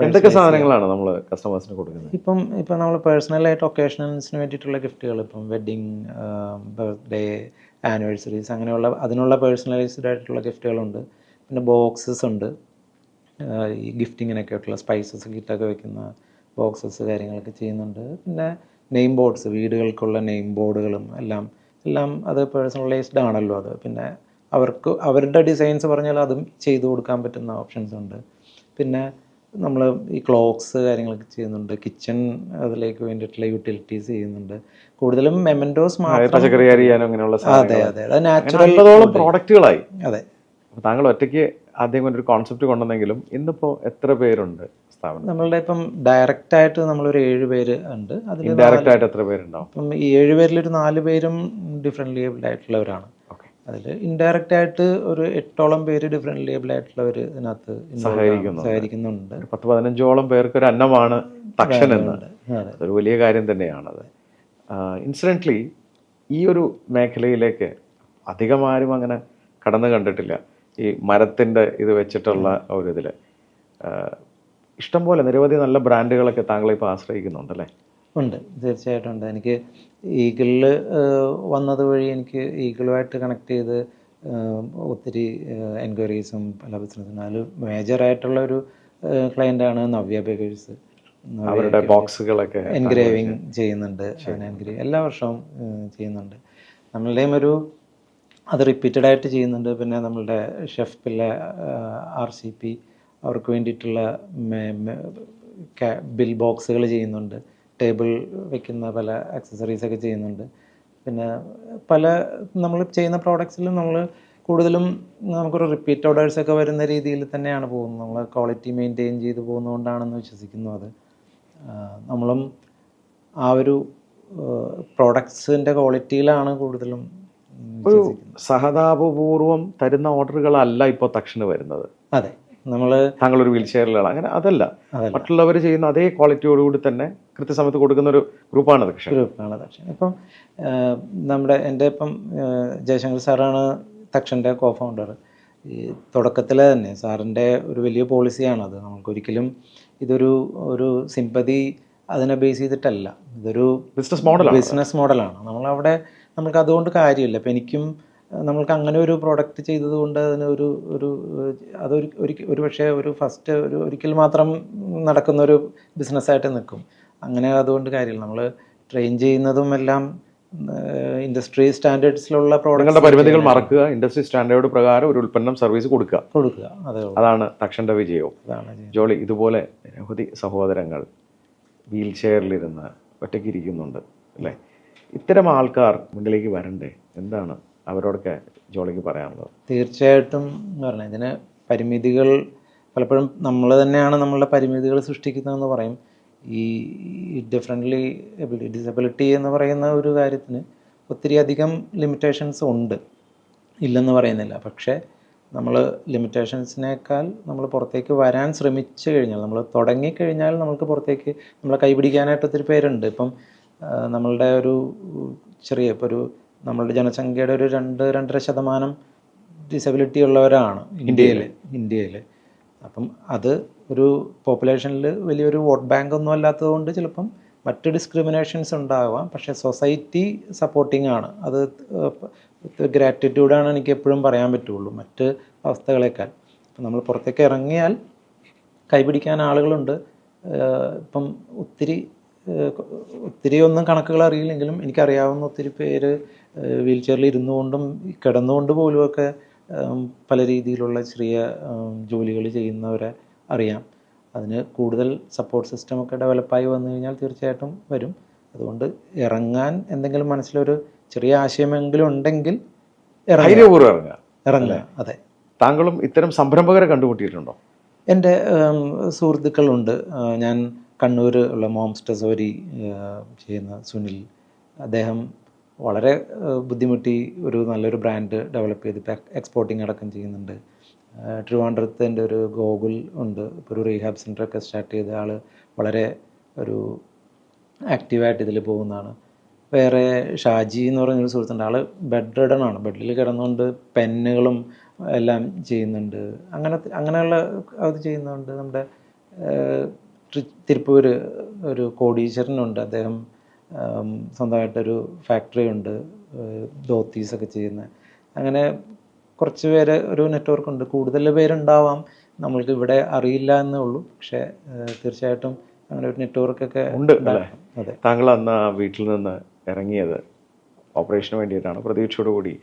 എന്തൊക്കെ സാധനങ്ങളാണ് നമ്മൾ കസ്റ്റമേഴ്സിന് കൊടുക്കുന്നത്? ഇപ്പം നമ്മൾ പേഴ്സണലായിട്ട് ഒക്കേഷൻസിന് വേണ്ടിയിട്ടുള്ള ഗിഫ്റ്റുകൾ, ഇപ്പം വെഡ്ഡിങ്, ബർത്ത്ഡേ, ആനിവേഴ്സറീസ് അങ്ങനെയുള്ള അതിനുള്ള പേഴ്സണലൈസ്ഡ് ആയിട്ടുള്ള ഗിഫ്റ്റുകളുണ്ട്. പിന്നെ ബോക്സസ് ഉണ്ട്, ഈ ഗിഫ്റ്റിങ്ങിനൊക്കെ ആയിട്ടുള്ള സ്പൈസസ് കിറ്റൊക്കെ വെക്കുന്ന ബോക്സസ് കാര്യങ്ങളൊക്കെ ചെയ്യുന്നുണ്ട്. പിന്നെ നെയിം ബോർഡ്സ്, വീടുകൾക്കുള്ള നെയിം ബോർഡുകളും എല്ലാം അത് പേഴ്സണലൈസ്ഡ് ആണല്ലോ അത്. പിന്നെ അവരുടെ ഡിസൈൻസ് പറഞ്ഞാൽ അതും ചെയ്തു കൊടുക്കാൻ പറ്റുന്ന ഓപ്ഷൻസ് ഉണ്ട്. പിന്നെ നമ്മൾ ഈ ക്ലോക്സ് കാര്യങ്ങളൊക്കെ ചെയ്യുന്നുണ്ട്, കിച്ചൺ അതിലേക്ക് വേണ്ടിയിട്ടുള്ള യൂട്ടിലിറ്റീസ് ചെയ്യുന്നുണ്ട്. കൂടുതലും മെമൻറ്റോസ് മാത്രം. പച്ചക്കറി അരിയാനും അങ്ങനെയുള്ള അതെ അതെ, അത് നാച്ചുറൽ പ്രോഡക്റ്റുകളായി. അതെ. താങ്കൾ ഒറ്റയ്ക്ക് ആദ്യം ഒരു കോൺസെപ്റ്റ് കൊണ്ടുവന്നെങ്കിലും ഇന്നിപ്പോൾ എത്ര പേരുണ്ട് സ്ഥാപനം? നമ്മളുടെ ഇപ്പം ഡയറക്റ്റ് ആയിട്ട് നമ്മളൊരു 7 പേര് ഉണ്ട്. അതിൽ ഇൻഡയറക്റ്റ് ആയിട്ട് എത്ര പേരുണ്ടാവും? ഇപ്പം ഈ 7 പേരിലൊരു 4 പേരും ഡിഫറെൻ്റ് ഏബിൾഡ് ആയിട്ടുള്ളവരാണ്. അതിൽ ഇൻഡയറക്റ്റ് ആയിട്ട് ഒരു 8ഓളം പേര് ഡിഫറെൻ്റ് ഏബിൾഡ് ആയിട്ടുള്ളവർ ഇതിനകത്ത് സഹകരിക്കുന്നുണ്ട്. 10-15ഓളം പേർക്ക് ഒരു അന്നമാണ് തക്ഷൻ എന്ന്. അതൊരു വലിയ കാര്യം തന്നെയാണത്. ഇൻസിഡൻ്റ്ലി ഈ ഒരു മേഖലയിലേക്ക് അധികം ആരും അങ്ങനെ കടന്നു കണ്ടിട്ടില്ല. ഈ മരത്തിൻ്റെ ഇത് വെച്ചിട്ടുള്ള ഒരു ഇതിൽ ഇഷ്ടംപോലെ നിരവധി നല്ല ബ്രാൻഡുകളൊക്കെ താങ്കളിപ്പോൾ ആശ്രയിക്കുന്നുണ്ടല്ലേ? ഉണ്ട്, തീർച്ചയായിട്ടും ഉണ്ട്. എനിക്ക് ഈഗിളിൽ വന്നത് വഴി എനിക്ക് ഈഗിളുമായിട്ട് കണക്ട് ചെയ്ത് ഒത്തിരി എൻക്വയറീസും പല ബിസിനസ്സിനും. അതിൽ മേജറായിട്ടുള്ള ഒരു ക്ലയൻ്റാണ് നവ്യ ബേക്കേഴ്സ്. അവരുടെ ബോക്സുകളൊക്കെ എൻഗ്രേവിങ് ചെയ്യുന്നുണ്ട്, എല്ലാ വർഷവും ചെയ്യുന്നുണ്ട്. നമ്മളുടെയും അത് റിപ്പീറ്റഡ് ആയിട്ട് ചെയ്യുന്നുണ്ട്. പിന്നെ നമ്മളുടെ ഷെഫ് പിള്ള RCP അവർക്ക് വേണ്ടിയിട്ടുള്ള ബിൽ ബോക്സുകൾ ചെയ്യുന്നുണ്ട്, ടേബിൾ വയ്ക്കുന്ന പല ആക്സസറീസൊക്കെ ചെയ്യുന്നുണ്ട്. പിന്നെ പല നമ്മൾ ചെയ്യുന്ന പ്രോഡക്ട്സിലും നമ്മൾ കൂടുതലും നമുക്കൊരു റിപ്പീറ്റ് ഓർഡേഴ്സൊക്കെ വരുന്ന രീതിയിൽ തന്നെയാണ് പോകുന്നത്. നമ്മൾ ക്വാളിറ്റി മെയിൻറ്റെയിൻ ചെയ്ത് പോകുന്നതുകൊണ്ടാണെന്ന് വിശ്വസിക്കുന്നു. അത് നമ്മളും ആ ഒരു പ്രോഡക്ട്സിൻ്റെ ക്വാളിറ്റിയിലാണ് കൂടുതലും ഒരു സഹതാപപൂർവം തരുന്ന ഓർഡറുകളല്ല ഇപ്പോൾ തക്ഷന് വരുന്നത്. അതെ, താങ്കളൊരു വീൽ ചെയറിലാണ്, അങ്ങനെ അതല്ല, മറ്റുള്ളവർ ചെയ്യുന്ന അതേ ക്വാളിറ്റിയോടുകൂടി തന്നെ കൃത്യസമയത്ത് കൊടുക്കുന്ന ഒരു ഗ്രൂപ്പാണ് തക്ഷൻ. ഇപ്പം എൻ്റെ ജയശങ്കർ സാറാണ് തക്ഷൻ്റെ കോ-ഫൗണ്ടർ. ഈ തുടക്കത്തിൽ തന്നെ സാറിൻ്റെ ഒരു വലിയ പോളിസിയാണത്. നമുക്കൊരിക്കലും ഇതൊരു സിമ്പതി അതിനെ ബേസ് ചെയ്തിട്ടല്ല, ഇതൊരു ബിസിനസ് മോഡലാണ്. നമുക്ക് അതുകൊണ്ട് കാര്യമില്ല. ഇപ്പം എനിക്കും നമ്മൾക്ക് അങ്ങനെ ഒരു പ്രോഡക്റ്റ് ചെയ്തത് കൊണ്ട് അതിന് ഒരു പക്ഷേ ഫസ്റ്റ് ഒരിക്കൽ മാത്രം നടക്കുന്നൊരു ബിസിനസ്സായിട്ട് നിൽക്കും. അങ്ങനെ അതുകൊണ്ട് കാര്യമില്ല. നമ്മൾ ട്രെയിൻ ചെയ്യുന്നതും എല്ലാം ഇൻഡസ്ട്രി സ്റ്റാൻഡേർഡ്സിലുള്ള പ്രോഡക്റ്റുകളുടെ പരിമിതികൾ മറക്കുക, ഇൻഡസ്ട്രി സ്റ്റാൻഡേർഡ് പ്രകാരം ഒരു ഉൽപ്പന്നം സർവീസ് കൊടുക്കുക. അതാണ് തക്ഷൻ്റെ വിജയവും. ജോളി, ഇതുപോലെ നിരവധി സഹോദരങ്ങൾ വീൽ ചെയറിലിരുന്ന് ഒറ്റയ്ക്ക് ഇരിക്കുന്നുണ്ട് അല്ലേ? ഇത്തരം ആൾക്കാർ മുന്നിലേക്ക് വരണ്ടേ? എന്താണ് അവരോടൊക്കെ ജോളിക്ക് പറയാനുള്ളത്? തീർച്ചയായിട്ടും പറഞ്ഞത്, ഇതിന് പരിമിതികൾ പലപ്പോഴും നമ്മൾ തന്നെയാണ് നമ്മളുടെ പരിമിതികൾ സൃഷ്ടിക്കുന്നതെന്ന് പറയും. ഈ ഡിസബിലിറ്റി എന്ന് പറയുന്ന ഒരു കാര്യത്തിന് ഒത്തിരി അധികം ലിമിറ്റേഷൻസ് ഉണ്ട്, ഇല്ലെന്ന് പറയുന്നില്ല. പക്ഷേ നമ്മൾ ലിമിറ്റേഷൻസിനേക്കാൾ നമ്മൾ പുറത്തേക്ക് വരാൻ ശ്രമിച്ചു കഴിഞ്ഞാൽ, നമ്മൾ തുടങ്ങിക്കഴിഞ്ഞാൽ നമുക്ക് പുറത്തേക്ക് നമ്മളെ കൈപിടിക്കാനായിട്ട് ഒത്തിരി പേരുണ്ട്. ഇപ്പം നമ്മളുടെ ഇപ്പോൾ നമ്മളുടെ ജനസംഖ്യയുടെ ഒരു 2-2.5% ഡിസബിലിറ്റി ഉള്ളവരാണ് ഇന്ത്യയിൽ. അപ്പം അത് ഒരു പോപ്പുലേഷനിൽ വലിയൊരു വോട്ട് ബാങ്ക് ഒന്നും അല്ലാത്തതുകൊണ്ട് ചിലപ്പം മറ്റ് ഡിസ്ക്രിമിനേഷൻസ് ഉണ്ടാവാം. പക്ഷേ സൊസൈറ്റി സപ്പോർട്ടിംഗ് ആണ്. അത് ഗ്രാറ്റിറ്റ്യൂഡാണ് എനിക്ക് എപ്പോഴും പറയാൻ പറ്റുള്ളൂ മറ്റ് അവസ്ഥകളേക്കാൾ. അപ്പം നമ്മൾ പുറത്തേക്ക് ഇറങ്ങിയാൽ കൈപിടിക്കാൻ ആളുകളുണ്ട്. ഇപ്പം ഒത്തിരി ഒന്നും കണക്കുകൾ അറിയില്ലെങ്കിലും എനിക്കറിയാവുന്ന ഒത്തിരി പേര് വീൽ ചെയറിൽ ഇരുന്നുകൊണ്ടും കിടന്നുകൊണ്ട് പോലുമൊക്കെ പല രീതിയിലുള്ള ചെറിയ ജോലികൾ ചെയ്യുന്നവരെ അറിയാം. അതിന് കൂടുതൽ സപ്പോർട്ട് സിസ്റ്റമൊക്കെ ഡെവലപ്പായി വന്നു കഴിഞ്ഞാൽ തീർച്ചയായിട്ടും വരും. അതുകൊണ്ട് ഇറങ്ങാൻ എന്തെങ്കിലും മനസ്സിലൊരു ചെറിയ ആശയമെങ്കിലും ഉണ്ടെങ്കിൽ ഇറങ്ങുക. അതെ. താങ്കളും ഇത്തരം സംരംഭകരെ കണ്ടുമുട്ടിയിട്ടുണ്ടോ? എൻ്റെ സുഹൃത്തുക്കളുണ്ട്. ഞാൻ കണ്ണൂർ ഉള്ള മോംസ് ടെസോരി ചെയ്യുന്ന സുനിൽ, അദ്ദേഹം വളരെ ബുദ്ധിമുട്ടി നല്ലൊരു ബ്രാൻഡ് ഡെവലപ്പ് ചെയ്ത് എക്സ്പോർട്ടിങ് അടക്കം ചെയ്യുന്നുണ്ട്. ട്രിവാൻഡ്രത്ത് എൻ്റെ ഒരു ഗോകുൽ ഉണ്ട്, ഇപ്പോൾ ഒരു റീഹാബ് സെൻ്ററൊക്കെ സ്റ്റാർട്ട് ചെയ്ത ആൾ വളരെ ആക്റ്റീവായിട്ട് ഇതിൽ പോകുന്നതാണ്. വേറെ ഷാജി എന്ന് പറഞ്ഞൊരു സുഹൃത്തുണ്ട്, ആൾ ബെഡ് റിഡൺ ആണ്, ബെഡിൽ കിടന്നുകൊണ്ട് പെന്നുകളും എല്ലാം ചെയ്യുന്നുണ്ട്. അങ്ങനെയുള്ള അത് ചെയ്യുന്നുണ്ട്. നമ്മുടെ തിരുപ്പൂർ ഒരു കോടീശ്വരനുണ്ട്, അദ്ദേഹം സ്വന്തമായിട്ടൊരു ഫാക്ടറി ഉണ്ട്, ധോത്തീസൊക്കെ ചെയ്യുന്ന. അങ്ങനെ കുറച്ച് പേര് ഒരു നെറ്റ്വർക്കുണ്ട്. കൂടുതൽ പേരുണ്ടാവാം, നമ്മൾക്ക് ഇവിടെ അറിയില്ല എന്നേ ഉള്ളൂ. പക്ഷേ തീർച്ചയായിട്ടും അങ്ങനെ ഒരു നെറ്റ്വർക്കൊക്കെ ഉണ്ട്. അതെ. താങ്കൾ അന്ന് വീട്ടിൽ നിന്ന് ഇറങ്ങിയത് ഓപ്പറേഷന് വേണ്ടിയിട്ടാണ്, പ്രതീക്ഷയോടുകൂടി.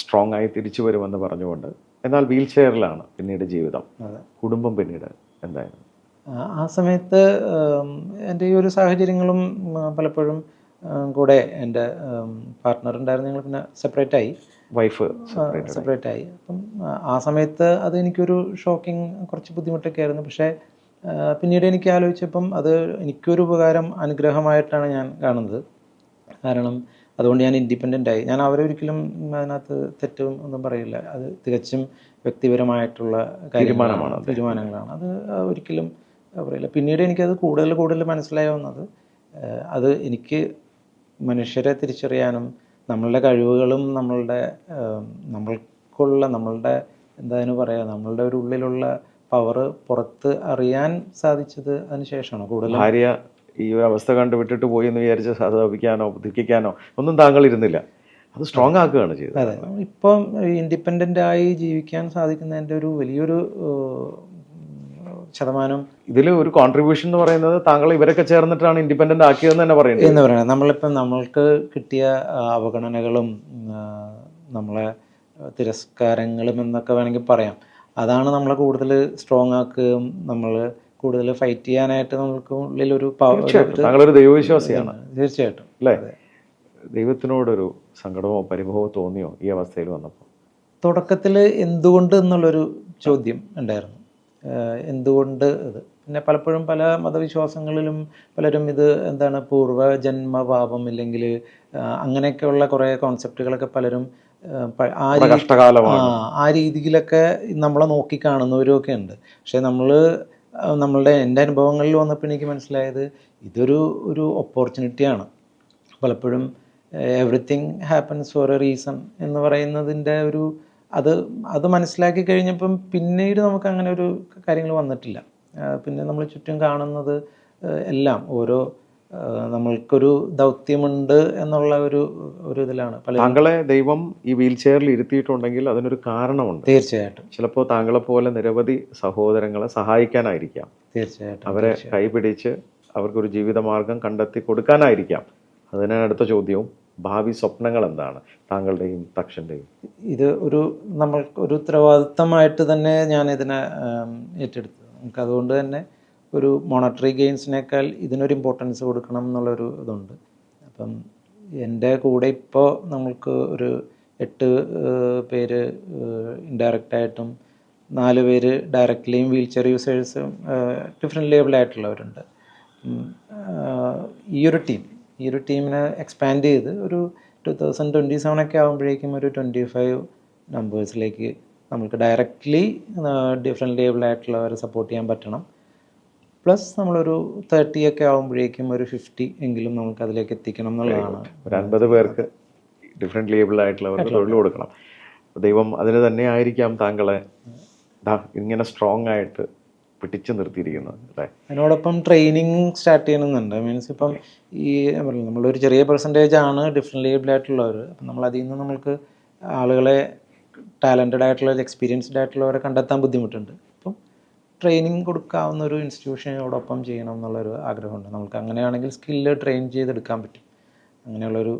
സ്ട്രോങ് ആയി തിരിച്ചു വരുമെന്ന് പറഞ്ഞുകൊണ്ട്. എന്നാൽ വീൽ ചെയറിലാണ് പിന്നീട് ജീവിതം. അതെ. കുടുംബം പിന്നീട് എന്തായിരുന്നു? ആ സമയത്ത് എൻ്റെ ഈ ഒരു സാഹചര്യങ്ങളും പലപ്പോഴും കൂടെ എൻ്റെ പാർട്ട്ണർ ഉണ്ടായിരുന്നു. ഞങ്ങൾ പിന്നെ സെപ്പറേറ്റ് ആയി. വൈഫ് സെപ്പറേറ്റ് ആയി. അപ്പം ആ സമയത്ത് അത് എനിക്കൊരു ഷോക്കിങ്, കുറച്ച് ബുദ്ധിമുട്ടൊക്കെ ആയിരുന്നു. പക്ഷേ പിന്നീട് എനിക്ക് ആലോചിച്ചപ്പം അത് എനിക്കൊരു ഉപകാരം, അനുഗ്രഹമായിട്ടാണ് ഞാൻ കാണുന്നത്. കാരണം അതുകൊണ്ട് ഞാൻ ഇൻഡിപെൻഡൻ്റ് ആയി. ഞാൻ അവരെ ഒരിക്കലും അതിനകത്ത് തെറ്റും ഒന്നും പറയില്ല. അത് തികച്ചും വ്യക്തിപരമായിട്ടുള്ള തീരുമാനങ്ങളാണ്. അത് ഒരിക്കലും പറയില്ല. പിന്നീട് എനിക്കത് കൂടുതൽ മനസ്സിലായി വന്നത്, അത് എനിക്ക് മനുഷ്യരെ തിരിച്ചറിയാനും നമ്മളുടെ കഴിവുകളും നമ്മളുടെ എന്താണ് പറയുക, നമ്മളുടെ ഒരു ഉള്ളിലുള്ള പവർ പുറത്ത് അറിയാൻ സാധിച്ചത് അതിന് ശേഷമാണ്. കൂടുതൽ ഭാര്യ ഈ ഒരു അവസ്ഥ കണ്ട് വിട്ടിട്ട് പോയി എന്ന് വിചാരിച്ച് സഹതപിക്കാനോ ദുഃഖിക്കാനോ ഒന്നും താങ്കൾ ഇരുന്നില്ല. അത് സ്ട്രോങ് ആക്കുകയാണ് ചെയ്തത്. അതെ. ഇപ്പം ഇൻഡിപെൻഡൻ്റ് ആയി ജീവിക്കാൻ സാധിക്കുന്നതിൻ്റെ ഒരു വലിയൊരു ശതമാനം ഇതിൽ ഒരു കോൺട്രിബ്യൂഷൻ എന്ന് പറയുന്നത് താങ്കൾ ഇവരൊക്കെ ചേർന്നിട്ടാണ് ഇൻഡിപെൻഡൻ്റ് ആക്കിയതെന്ന് തന്നെ പറയുന്നത്. എന്ന് പറയുന്നത് നമ്മളിപ്പം നമ്മൾക്ക് കിട്ടിയ അവഗണനകളും നമ്മളെ തിരസ്കാരങ്ങളും എന്നൊക്കെ വേണമെങ്കിൽ പറയാം. അതാണ് നമ്മളെ കൂടുതൽ സ്ട്രോങ് ആക്കുകയും നമ്മൾ കൂടുതൽ ഫൈറ്റ് ചെയ്യാനായിട്ട് നമുക്ക് ഉള്ളിലൊരു താങ്കളൊരു ദൈവവിശ്വാസിയാണ്. തീർച്ചയായിട്ടും അല്ലേ? ദൈവത്തിനോടൊരു സങ്കടമോ പരിഭവമോ തോന്നിയോ ഈ അവസ്ഥയിൽ വന്നപ്പോൾ? തുടക്കത്തിൽ എന്തുകൊണ്ട് എന്നുള്ളൊരു ചോദ്യം ഉണ്ടായിരുന്നു. എന്തുകൊണ്ട് ഇത്? പിന്നെ പലപ്പോഴും പല മതവിശ്വാസങ്ങളിലും പലരും ഇത് എന്താണ് പൂർവ്വജന്മപാപം ഇല്ലെങ്കിൽ അങ്ങനെയൊക്കെയുള്ള കുറേ കോൺസെപ്റ്റുകളൊക്കെ പലരും ആ രീതിയിലൊക്കെ നമ്മളെ നോക്കിക്കാണുന്നവരും ഒക്കെ ഉണ്ട്. പക്ഷേ എൻ്റെ അനുഭവങ്ങളിൽ വന്നപ്പോൾ എനിക്ക് മനസ്സിലായത് ഇതൊരു ഓപ്പർച്യൂണിറ്റിയാണ്. പലപ്പോഴും everything happens four A reason എന്ന് പറയുന്നതിൻ്റെ അത് മനസ്സിലാക്കി കഴിഞ്ഞപ്പം പിന്നീട് നമുക്ക് അങ്ങനെ ഒരു കാര്യങ്ങൾ വന്നിട്ടില്ല. പിന്നെ നമ്മൾ ചുറ്റും കാണുന്നത് എല്ലാം നമ്മൾക്കൊരു ദൗത്യമുണ്ട് എന്നുള്ള ഒരു ഇതിലാണ്. താങ്കളെ ദൈവം ഈ വീൽ ചെയറിൽ ഇരുത്തിയിട്ടുണ്ടെങ്കിൽ അതിനൊരു കാരണമുണ്ട്. തീർച്ചയായിട്ടും. ചിലപ്പോൾ താങ്കളെ പോലെ നിരവധി സഹോദരങ്ങളെ സഹായിക്കാനായിരിക്കാം. തീർച്ചയായിട്ടും. അവരെ കൈപിടിച്ച് അവർക്കൊരു ജീവിതമാർഗം കണ്ടെത്തി കൊടുക്കാനായിരിക്കാം. അതിനാണ് അടുത്ത ചോദ്യവും. ഭാവി സ്വപ്നങ്ങൾ എന്താണ് താങ്കളുടെയും തക്ഷൻ്റെയും? ഇത് നമ്മൾക്കൊരു ഉത്തരവാദിത്തമായിട്ട് തന്നെ ഞാൻ ഇതിനെ ഏറ്റെടുത്തത്. നമുക്ക് അതുകൊണ്ട് തന്നെ ഒരു മോണറ്ററി ഗെയിൻസിനേക്കാൾ ഇതിനൊരു ഇമ്പോർട്ടൻസ് കൊടുക്കണം എന്നുള്ളൊരു ഇതുണ്ട്. അപ്പം എൻ്റെ കൂടെ ഇപ്പോൾ നമ്മൾക്ക് ഒരു 8 പേര് ഇൻഡയറക്റ്റായിട്ടും 4 പേര് ഡയറക്റ്റ്ലിയും വീൽ ചെയർ യൂസേഴ്സും ഡിഫറെൻറ്റ് ലേബിളായിട്ടുള്ളവരുണ്ട്. ഈ ഒരു ടീമിനെ എക്സ്പാൻഡ് ചെയ്ത് ഒരു 2027 ആകുമ്പോഴേക്കും ഒരു 25 നമ്പേഴ്സിലേക്ക് നമുക്ക് ഡയറക്റ്റ്ലി ഡിഫറെൻറ്റ് ലേബിളായിട്ടുള്ളവരെ സപ്പോർട്ട് ചെയ്യാൻ പറ്റണം. പ്ലസ് നമ്മളൊരു 30 ആകുമ്പോഴേക്കും ഒരു 50 എങ്കിലും നമുക്ക് അതിലേക്ക് എത്തിക്കണം എന്നുള്ളതാണ്. ഒരു 50 പേർക്ക് ഡിഫറെൻറ്റ് ലേബിളായിട്ടുള്ളവർക്ക് തൊഴിൽ കൊടുക്കണം. ദൈവം അതിന് തന്നെ ആയിരിക്കാം താങ്കളെ ഇങ്ങനെ സ്ട്രോങ് ആയിട്ട് പിടിച്ചു നിർത്തിയിരിക്കുന്നത് അല്ലേ? അതിനോടൊപ്പം ട്രെയിനിങ് സ്റ്റാർട്ട് ചെയ്യണമെന്നുണ്ട്. മീൻസ് ഇപ്പം നമ്മളൊരു ചെറിയ പെർസെൻറ്റേജ് ആണ് ഡിഫറെൻറ്റ് ലേബിളായിട്ടുള്ളവർ. അപ്പം നമ്മൾ അതിൽ നിന്ന് നമ്മൾക്ക് ആളുകളെ ടാലൻറ്റഡ് ആയിട്ടുള്ള എക്സ്പീരിയൻസ്ഡ് ആയിട്ടുള്ളവരെ കണ്ടെത്താൻ ബുദ്ധിമുട്ടുണ്ട്. അപ്പം ട്രെയിനിങ് കൊടുക്കാവുന്ന ഒരു ഇൻസ്റ്റിറ്റ്യൂഷനോടൊപ്പം ചെയ്യണം എന്നുള്ളൊരു ആഗ്രഹമുണ്ട്. നമുക്ക് അങ്ങനെയാണെങ്കിൽ സ്കില്ല് ട്രെയിൻ ചെയ്തെടുക്കാൻ പറ്റും. അങ്ങനെയുള്ളൊരു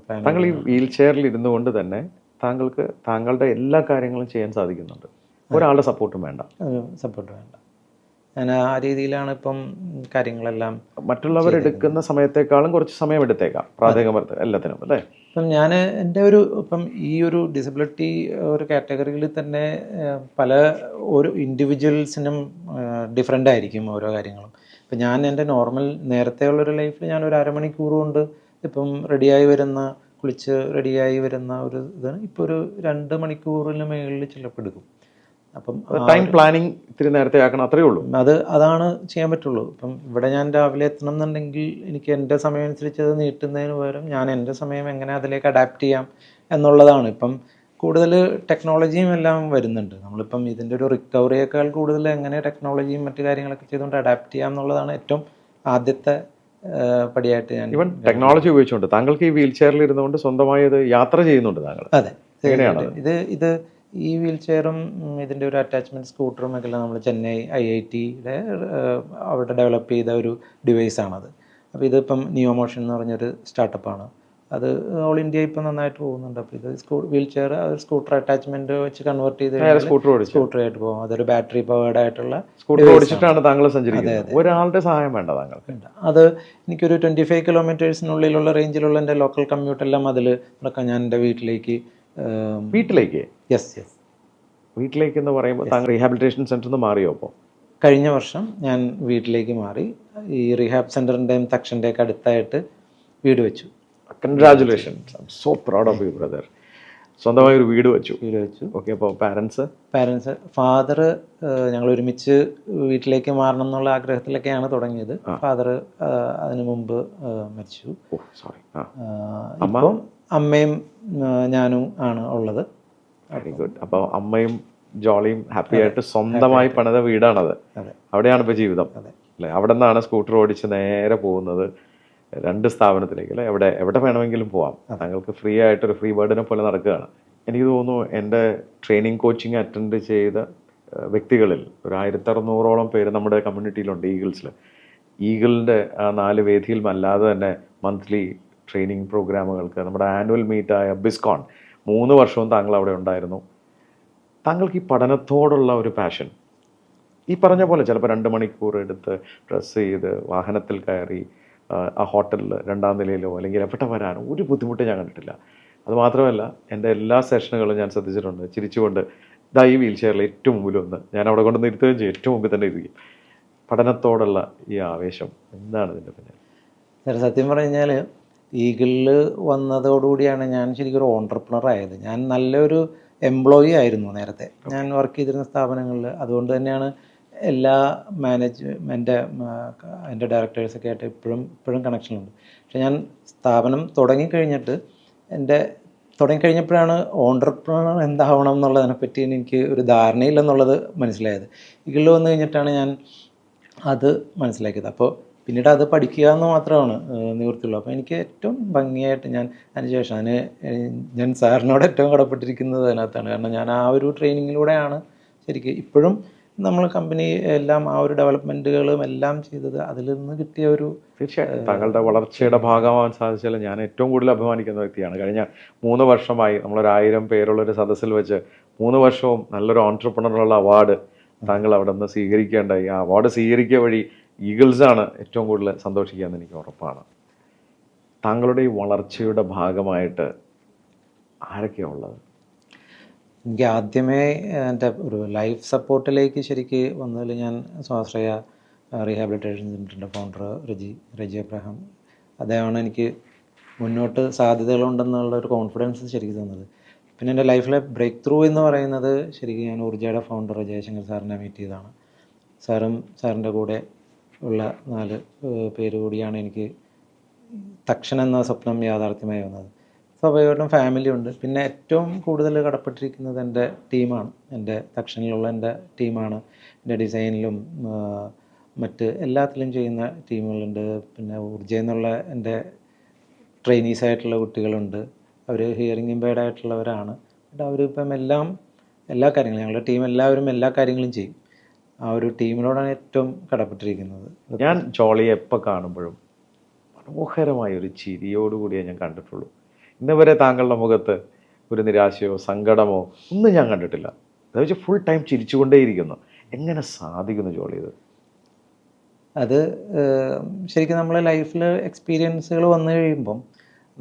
പ്ലാൻ. താങ്കൾ ഈ വീൽ ചെയറിൽ ഇരുന്നു കൊണ്ട് തന്നെ താങ്കൾക്ക് താങ്കളുടെ എല്ലാ കാര്യങ്ങളും ചെയ്യാൻ സാധിക്കുന്നുണ്ട്. ഒരാളുടെ സപ്പോർട്ട് വേണ്ട. ഞാൻ ആ രീതിയിലാണ് ഇപ്പം കാര്യങ്ങളെല്ലാം. മറ്റുള്ളവരെടുക്കുന്ന സമയത്തേക്കാളും കുറച്ച് സമയം എടുത്തേക്കാം പ്രാഥമിക എല്ലാത്തിനും അല്ലേ? ഇപ്പം ഞാൻ എൻ്റെ ഇപ്പം ഈ ഒരു ഡിസബിലിറ്റി ഒരു കാറ്റഗറിയിൽ തന്നെ പല ഓരോ ഇൻഡിവിജ്വൽസിനും ഡിഫറെൻ്റ് ആയിരിക്കും ഓരോ കാര്യങ്ങളും. ഇപ്പം ഞാൻ എൻ്റെ നേരത്തെ ഉള്ളൊരു ലൈഫിൽ ഞാൻ ഒരു അരമണിക്കൂർ കൊണ്ട് ഇപ്പം കുളിച്ച് റെഡിയായി വരുന്ന ഒരു ഇതാണ്. ഇപ്പോൾ ഒരു 2 മണിക്കൂറിന് മുകളിൽ ചിലപ്പോൾ എടുക്കും. അപ്പം ടൈം പ്ലാനിങ് ഇത്തിരി നേരത്തെ ആക്കണം, അത്രയേ ഉള്ളൂ. അതാണ് ചെയ്യാൻ പറ്റുള്ളൂ. ഇപ്പം ഇവിടെ ഞാൻ രാവിലെ എത്തണം എന്നുണ്ടെങ്കിൽ എനിക്ക് എൻ്റെ സമയം അനുസരിച്ച് അത് നീട്ടുന്നതിന് പകരം ഞാൻ എൻ്റെ സമയം എങ്ങനെ അതിലേക്ക് അഡാപ്റ്റ് ചെയ്യാം എന്നുള്ളതാണ്. ഇപ്പം കൂടുതൽ ടെക്നോളജിയും എല്ലാം വരുന്നുണ്ട്. നമ്മളിപ്പം ഇതിൻ്റെ ഒരു റിക്കവറിയേക്കാൾ കൂടുതൽ എങ്ങനെ ടെക്നോളജിയും മറ്റു കാര്യങ്ങളൊക്കെ ചെയ്തുകൊണ്ട് അഡാപ്റ്റ് ചെയ്യാം എന്നുള്ളതാണ് ഏറ്റവും ആദ്യത്തെ പടിയായിട്ട് ഞാൻ. ഈവൻ ടെക്നോളജി ഉപയോഗിച്ചുകൊണ്ട് താങ്കൾക്ക് ഈ വീൽ ചെയറിൽ ഇരുന്നുകൊണ്ട് സ്വന്തമായി ഇത് യാത്ര ചെയ്യുന്നുണ്ട് താങ്കൾ? അതെ. ഇത് ഈ വീൽ ചെയറും ഇതിൻ്റെ ഒരു അറ്റാച്ച്മെൻറ്റ് സ്കൂട്ടറും ഒക്കെ നമ്മൾ ചെന്നൈ IITയുടെ അവിടെ ഡെവലപ്പ് ചെയ്ത ഒരു ഡിവൈസാണത്. അപ്പോൾ ഇതിപ്പം നിയോമോഷൻ എന്ന് പറഞ്ഞൊരു സ്റ്റാർട്ടപ്പാണ്. അത് ഓൾ ഇന്ത്യ ഇപ്പം നന്നായിട്ട് പോകുന്നുണ്ട്. അപ്പോൾ ഇത് വീൽ ചെയർ സ്കൂട്ടർ അറ്റാച്ച്മെൻറ്റ് വെച്ച് കൺവേർട്ട് ചെയ്ത് നേരെ സ്കൂട്ടർ ഓടിച്ചു. സ്കൂട്ടറായിട്ട് പോകും. അതൊരു ബാറ്ററി പവേർഡ് ആയിട്ടുള്ള സ്കൂട്ടർ ഓടിച്ചിട്ടാണ് താങ്കൾ സഞ്ചരിക്കുന്നത്. ഒരാളുടെ സഹായം വേണ്ട താങ്കൾക്ക്. അത് എനിക്കൊരു 25 കിലോമീറ്റേഴ്സിനുള്ളിലുള്ള റേഞ്ചിലുള്ള എൻ്റെ ലോക്കൽ കമ്മ്യൂട്ടെല്ലാം അതിൽ നടക്കാം. ഞാൻ എൻ്റെ വീട്ടിലേക്ക് യെസ് വീട്ടിലേക്ക് എന്ന് പറയുമ്പോൾ താങ്കൾ റീഹാബിലിറ്റേഷൻ സെന്ററിൽ നിന്ന് മാറിയോ? അപ്പോൾ കഴിഞ്ഞ വർഷം ഞാൻ വീട്ടിലേക്ക് മാറി. ഈ റീഹാബ് സെൻ്ററിൻ്റെയും തക്ഷൻ്റെയൊക്കെ അടുത്തായിട്ട് വീട് വെച്ചു. Congratulations, I M so proud of you brother. സ്വന്തമായി ഒരു വീട് വെച്ചു. ഓക്കെ. അപ്പോൾ പാരൻസ് ഫാദർ ഞങ്ങൾ ഒരുമിച്ച് വീട്ടിലേക്ക് മാറണം എന്നുള്ള ആഗ്രഹത്തിലൊക്കെയാണ് തുടങ്ങിയത്. ഫാദർ അതിനു മുമ്പ് മരിച്ചു. ഇപ്പം അമ്മയും ഞാനും ആണ് ഉള്ളത്. Very good. അപ്പോൾ അമ്മയും ജോളിയും ഹാപ്പി ആയിട്ട് സ്വന്തമായി പണിത വീടാണത്. അവിടെയാണ് ഇപ്പോൾ ജീവിതം അല്ലേ? അവിടെ നിന്നാണ് സ്കൂട്ടർ ഓടിച്ച് നേരെ പോകുന്നത് 2 സ്ഥാപനത്തിലേക്ക് അല്ലേ? എവിടെ വേണമെങ്കിലും പോവാം. താങ്കൾക്ക് ഫ്രീ ആയിട്ടൊരു ഫ്രീ ബേർഡിനെ പോലെ നടക്കുകയാണ്. എനിക്ക് തോന്നുന്നു എൻ്റെ ട്രെയിനിങ് കോച്ചിങ് അറ്റൻഡ് ചെയ്ത വ്യക്തികളിൽ ഒരു 1600ഓളം പേര് നമ്മുടെ കമ്മ്യൂണിറ്റിയിലുണ്ട്. ഈഗിളിൻ്റെ ആ 4 വേദിയിൽ അല്ലാതെ തന്നെ മന്ത്ലി ട്രെയിനിങ് പ്രോഗ്രാമുകൾക്ക് നമ്മുടെ ആനുവൽ മീറ്റായ ബിസ്കോൺ 3 വർഷവും താങ്കൾ അവിടെ ഉണ്ടായിരുന്നു. താങ്കൾക്ക് ഈ പഠനത്തോടുള്ള ഒരു പാഷൻ ഈ പറഞ്ഞ പോലെ ചിലപ്പോൾ 2 മണിക്കൂർ എടുത്ത് ഡ്രസ്സ് ചെയ്ത് വാഹനത്തിൽ കയറി ആ ഹോട്ടലിൽ 2ാം നിലയിലോ അല്ലെങ്കിൽ എവിടെ വരാനോ ഒരു ബുദ്ധിമുട്ട് ഞാൻ കണ്ടിട്ടില്ല. അതുമാത്രമല്ല എൻ്റെ എല്ലാ സെഷനുകളും ഞാൻ ശ്രദ്ധിച്ചിട്ടുണ്ട്. ചിരിച്ചുകൊണ്ട് ഈ വീൽ ചെയറിൽ ഏറ്റവും മുമ്പിൽ വന്ന് ഞാൻ അവിടെ കൊണ്ട് നിർത്തുകയും ചെയ്യും. ഏറ്റവും മുമ്പിൽ തന്നെ ഇരിക്കും. പഠനത്തോടുള്ള ഈ ആവേശം എന്താണ് ഇതിൻ്റെ പിന്നിൽ? സത്യം പറഞ്ഞു കഴിഞ്ഞാൽ ഈഗിളിൽ വന്നതോടുകൂടിയാണ് ഞാൻ ശരിക്കും ഒരു ഓൺട്രപ്രണർ ആയത്. ഞാൻ നല്ലൊരു എംപ്ലോയി ആയിരുന്നു നേരത്തെ ഞാൻ വർക്ക് ചെയ്തിരുന്ന സ്ഥാപനങ്ങളിൽ. അതുകൊണ്ട് തന്നെയാണ് എല്ലാ എൻ്റെ ഡയറക്ടേഴ്സൊക്കെ ആയിട്ട് ഇപ്പോഴും കണക്ഷനുണ്ട്. പക്ഷെ ഞാൻ സ്ഥാപനം തുടങ്ങിക്കഴിഞ്ഞപ്പോഴാണ് ഓൺട്രപ്രണർ എന്താവണം എന്നുള്ളതിനെപ്പറ്റി എനിക്ക് ഒരു ധാരണയില്ലെന്നുള്ളത് മനസ്സിലായത്. ഈഗിളിൽ വന്നു കഴിഞ്ഞിട്ടാണ് ഞാൻ അത് മനസ്സിലാക്കിയത്. അപ്പോൾ പിന്നീട് അത് പഠിക്കുക എന്ന് മാത്രമാണ് നിവൃത്തിയുള്ളൂ. അപ്പോൾ എനിക്ക് ഏറ്റവും ഭംഗിയായിട്ട് അതിനുശേഷം ഞാൻ സാറിനോട് ഏറ്റവും കടപ്പെട്ടിരിക്കുന്നത് അതിനകത്താണ്. കാരണം ഞാൻ ആ ഒരു ട്രെയിനിങ്ങിലൂടെയാണ് ശരിക്കും ഇപ്പോഴും നമ്മൾ കമ്പനി എല്ലാം ആ ഒരു ഡെവലപ്മെൻറ്റുകളും എല്ലാം ചെയ്തത് അതിൽ നിന്ന് കിട്ടിയ ഒരു. തീർച്ചയായിട്ടും താങ്കളുടെ വളർച്ചയുടെ ഭാഗമാവാൻ സാധിച്ചാൽ ഞാൻ ഏറ്റവും കൂടുതൽ അഭിമാനിക്കുന്ന വ്യക്തിയാണ്. കഴിഞ്ഞ 3 വർഷമായി നമ്മളൊരു 1000 പേരുള്ളൊരു സദസ്സിൽ വെച്ച് 3 വർഷവും നല്ലൊരു ഓൺട്രപ്രണറുള്ള അവാർഡ് താങ്കൾ അവിടെ നിന്ന് സ്വീകരിക്കേണ്ടായി. ആ അവാർഡ് സ്വീകരിക്കുക വഴി ഈഗിൾസാണ് ഏറ്റവും കൂടുതൽ സന്തോഷിക്കുക എന്ന് എനിക്ക് ഉറപ്പാണ്. താങ്കളുടെ ഈ വളർച്ചയുടെ ഭാഗമായിട്ട് ആരൊക്കെയാണ് ഉള്ളത്? എനിക്ക് ആദ്യമേ എൻ്റെ ഒരു ലൈഫ് സപ്പോർട്ടിലേക്ക് ശരിക്ക് വന്നതിൽ ഞാൻ സ്വാശ്രയ റീഹാബിലിറ്റേഷൻ സെൻ്ററിൻ്റെ ഫൗണ്ടർ റെജി എബ്രഹാം, അദ്ദേഹമാണ് എനിക്ക് മുന്നോട്ട് സാധ്യതകളുണ്ടെന്നുള്ള ഒരു കോൺഫിഡൻസ് ശരിക്കും തന്നത്. പിന്നെ എൻ്റെ ലൈഫിലെ ബ്രേക്ക് ത്രൂ എന്ന് പറയുന്നത് ശരിക്കും ഞാൻ ഊർജയുടെ ഫൗണ്ടർ ജയശങ്കർ സാറിനെ മീറ്റ് ചെയ്തതാണ്. സാറിൻ്റെ കൂടെ ഉള്ള 4 പേര് കൂടിയാണ് എനിക്ക് തക്ഷൻ എന്ന സ്വപ്നം യാഥാർത്ഥ്യമായി വന്നത്. സ്വാഭാവികമായിട്ടും ഫാമിലി ഉണ്ട്. പിന്നെ ഏറ്റവും കൂടുതൽ കടപ്പെട്ടിരിക്കുന്നത് എൻ്റെ ടീമാണ്. എൻ്റെ തക്ഷനിലുള്ള എൻ്റെ ടീമാണ്. എൻ്റെ ഡിസൈനിലും മറ്റ് എല്ലാത്തിലും ചെയ്യുന്ന ടീമുകളുണ്ട്. പിന്നെ ഊർജ എന്നുള്ള എൻ്റെ ട്രെയിനീസായിട്ടുള്ള കുട്ടികളുണ്ട്. അവർ ഹിയറിംഗ് ഇമ്പയർഡ് ആയിട്ടുള്ളവരാണ്. അവരിപ്പം എല്ലാ കാര്യങ്ങളും ഞങ്ങളുടെ ടീം എല്ലാവരും എല്ലാ കാര്യങ്ങളും ചെയ്യും. ആ ഒരു ടീമിനോടാണ് ഏറ്റവും കടപ്പെട്ടിരിക്കുന്നത്. ഞാൻ ജോളിയെ എപ്പോൾ കാണുമ്പോഴും മനോഹരമായ ഒരു ചിരിയോടുകൂടിയേ ഞാൻ കണ്ടിട്ടുള്ളൂ. ഇന്നുവരെ താങ്കളുടെ മുഖത്ത് ഒരു നിരാശയോ സങ്കടമോ ഒന്നും ഞാൻ കണ്ടിട്ടില്ല. അത് വെച്ചാൽ ഫുൾ ടൈം ചിരിച്ചുകൊണ്ടേയിരിക്കുന്നു. എങ്ങനെ സാധിക്കുന്നു ജോളി ഇത്? അത് ശരിക്കും നമ്മളെ ലൈഫിൽ എക്സ്പീരിയൻസുകൾ വന്നു കഴിയുമ്പം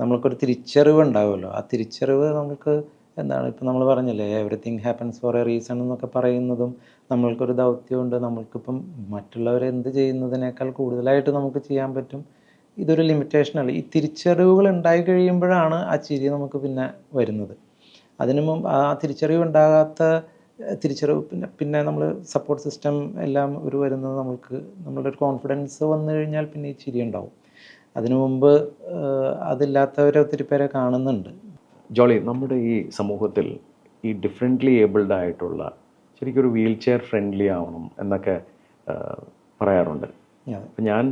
നമ്മൾക്കൊരു തിരിച്ചറിവ് ഉണ്ടാവുമല്ലോ. ആ തിരിച്ചറിവ് നമുക്ക് എന്താണ്, ഇപ്പം നമ്മൾ പറഞ്ഞില്ലേ everything happens four A reason എന്നൊക്കെ പറയുന്നതും നമ്മൾക്കൊരു ദൗത്യമുണ്ട്. നമ്മൾക്കിപ്പം മറ്റുള്ളവരെന്ത് ചെയ്യുന്നതിനേക്കാൾ കൂടുതലായിട്ട് നമുക്ക് ചെയ്യാൻ പറ്റും. ഇതൊരു ലിമിറ്റേഷനല്ല. ഈ തിരിച്ചറിവുകൾ ഉണ്ടായി കഴിയുമ്പോഴാണ് ആ ചിരി നമുക്ക് പിന്നെ വരുന്നത്. അതിനു മുമ്പ് ആ തിരിച്ചറിവ് പിന്നെ നമ്മൾ സപ്പോർട്ട് സിസ്റ്റം എല്ലാം വരുന്നത് നമ്മളുടെ ഒരു കോൺഫിഡൻസ് വന്നു കഴിഞ്ഞാൽ പിന്നെ ഈ ചിരി ഉണ്ടാവും. അതിനു മുമ്പ് അതില്ലാത്തവരെ ഒത്തിരി പേരെ കാണുന്നുണ്ട്. ജോളി, നമ്മുടെ ഈ സമൂഹത്തിൽ ഈ ഡിഫറെൻ്റ്ലി ഏബിൾഡ് ആയിട്ടുള്ള ശരിക്കും ഒരു വീൽ ചെയർ ഫ്രണ്ട്ലി ആവണം എന്നൊക്കെ പറയാറുണ്ട്. അപ്പം ഞാൻ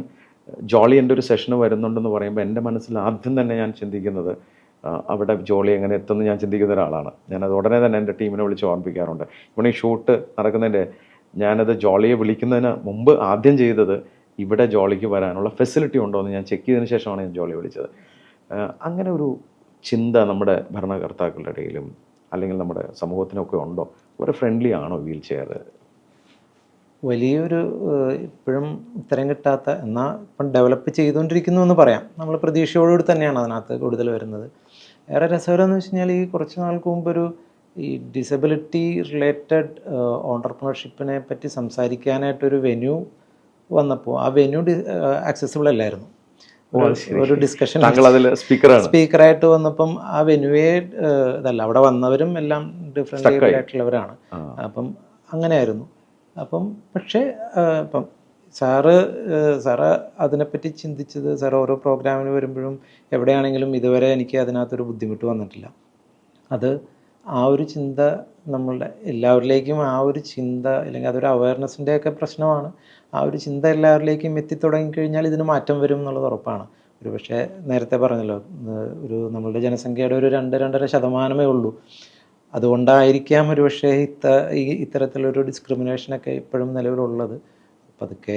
ജോളി എൻ്റെ ഒരു സെഷന് വരുന്നുണ്ടെന്ന് പറയുമ്പോൾ എൻ്റെ മനസ്സിൽ ആദ്യം തന്നെ ഞാൻ ചിന്തിക്കുന്നത് അവിടെ ജോളി എങ്ങനെ എത്തുമെന്ന് ഞാൻ ചിന്തിക്കുന്ന ഒരാളാണ്. ഞാനത് ഉടനെ തന്നെ എൻ്റെ ടീമിനെ വിളിച്ച് ഓർമ്മിപ്പിക്കാറുണ്ട്. ഇവിടെ ഈ ഷൂട്ട് നടക്കുന്നതിൻ്റെ ഞാനത് ജോളിയെ വിളിക്കുന്നതിന് മുമ്പ് ആദ്യം ചെയ്തത് ഇവിടെ ജോളിക്ക് വരാനുള്ള ഫെസിലിറ്റി ഉണ്ടോ എന്ന് ഞാൻ ചെക്ക് ചെയ്തതിന് ശേഷമാണ് ഞാൻ ജോളിയെ വിളിച്ചത്. അങ്ങനെ ഒരു ചിന്ത നമ്മുടെ ഭരണകർത്താക്കളുടെ ഇടയിലും അല്ലെങ്കിൽ നമ്മുടെ സമൂഹത്തിനൊക്കെ ഉണ്ടോ? വളരെ ഫ്രണ്ട്ലി ആണോ വീൽ ചെയർ? വലിയൊരു ഇപ്പോഴും ഉത്തരം കിട്ടാത്ത, എന്നാൽ ഇപ്പം ഡെവലപ്പ് ചെയ്തുകൊണ്ടിരിക്കുന്നു എന്ന് പറയാം. നമ്മൾ പ്രതീക്ഷയോടുകൂടി തന്നെയാണ് അതിനകത്ത് കൂടുതൽ വരുന്നത്. ഏറെ രസകരമെന്ന് വെച്ച് കഴിഞ്ഞാൽ, ഈ കുറച്ച് നാൾക്ക് മുമ്പൊരു ഈ ഡിസബിലിറ്റി റിലേറ്റഡ് ഓണ്ടർപ്രണർഷിപ്പിനെ പറ്റി സംസാരിക്കാനായിട്ടൊരു വെന്യൂ വന്നപ്പോൾ, ആ വെന്യൂ ആക്സസിബിൾ അല്ലായിരുന്നു. ഒരു ഡിസ്കഷൻ സ്പീക്കറായിട്ട് വന്നപ്പം ആ വെന്യൂവേ ഇതല്ല, അവിടെ വന്നവരും എല്ലാം ഡിഫറെൻ്റ് ആയിട്ടുള്ളവരാണ്. അപ്പം അങ്ങനെയായിരുന്നു. അപ്പം പക്ഷേ ഇപ്പം സാറ് അതിനെപ്പറ്റി ചിന്തിച്ചത്, സാർ ഓരോ പ്രോഗ്രാമിന് വരുമ്പോഴും എവിടെയാണെങ്കിലും ഇതുവരെ എനിക്ക് അതിനകത്തൊരു ബുദ്ധിമുട്ട് വന്നിട്ടില്ല. അത് ആ ഒരു ചിന്ത നമ്മളുടെ എല്ലാവരിലേക്കും, ആ ഒരു ചിന്ത, അല്ലെങ്കിൽ അതൊരു അവയർനെസ്സിൻ്റെയൊക്കെ പ്രശ്നമാണ്. ആ ഒരു ചിന്ത എല്ലാവരിലേക്കും എത്തിത്തുടങ്ങിക്കഴിഞ്ഞാൽ ഇതിന് മാറ്റം വരും എന്നുള്ളത് ഉറപ്പാണ്. ഒരു പക്ഷേ നേരത്തെ പറഞ്ഞല്ലോ, ഒരു നമ്മളുടെ ജനസംഖ്യയുടെ ഒരു 2-2.5% ഉള്ളൂ. അതുകൊണ്ടായിരിക്കാം ഒരു പക്ഷേ ഇത്തരത്തിലൊരു ഡിസ്ക്രിമിനേഷനൊക്കെ ഇപ്പോഴും നിലവിലുള്ളത്. പതുക്കെ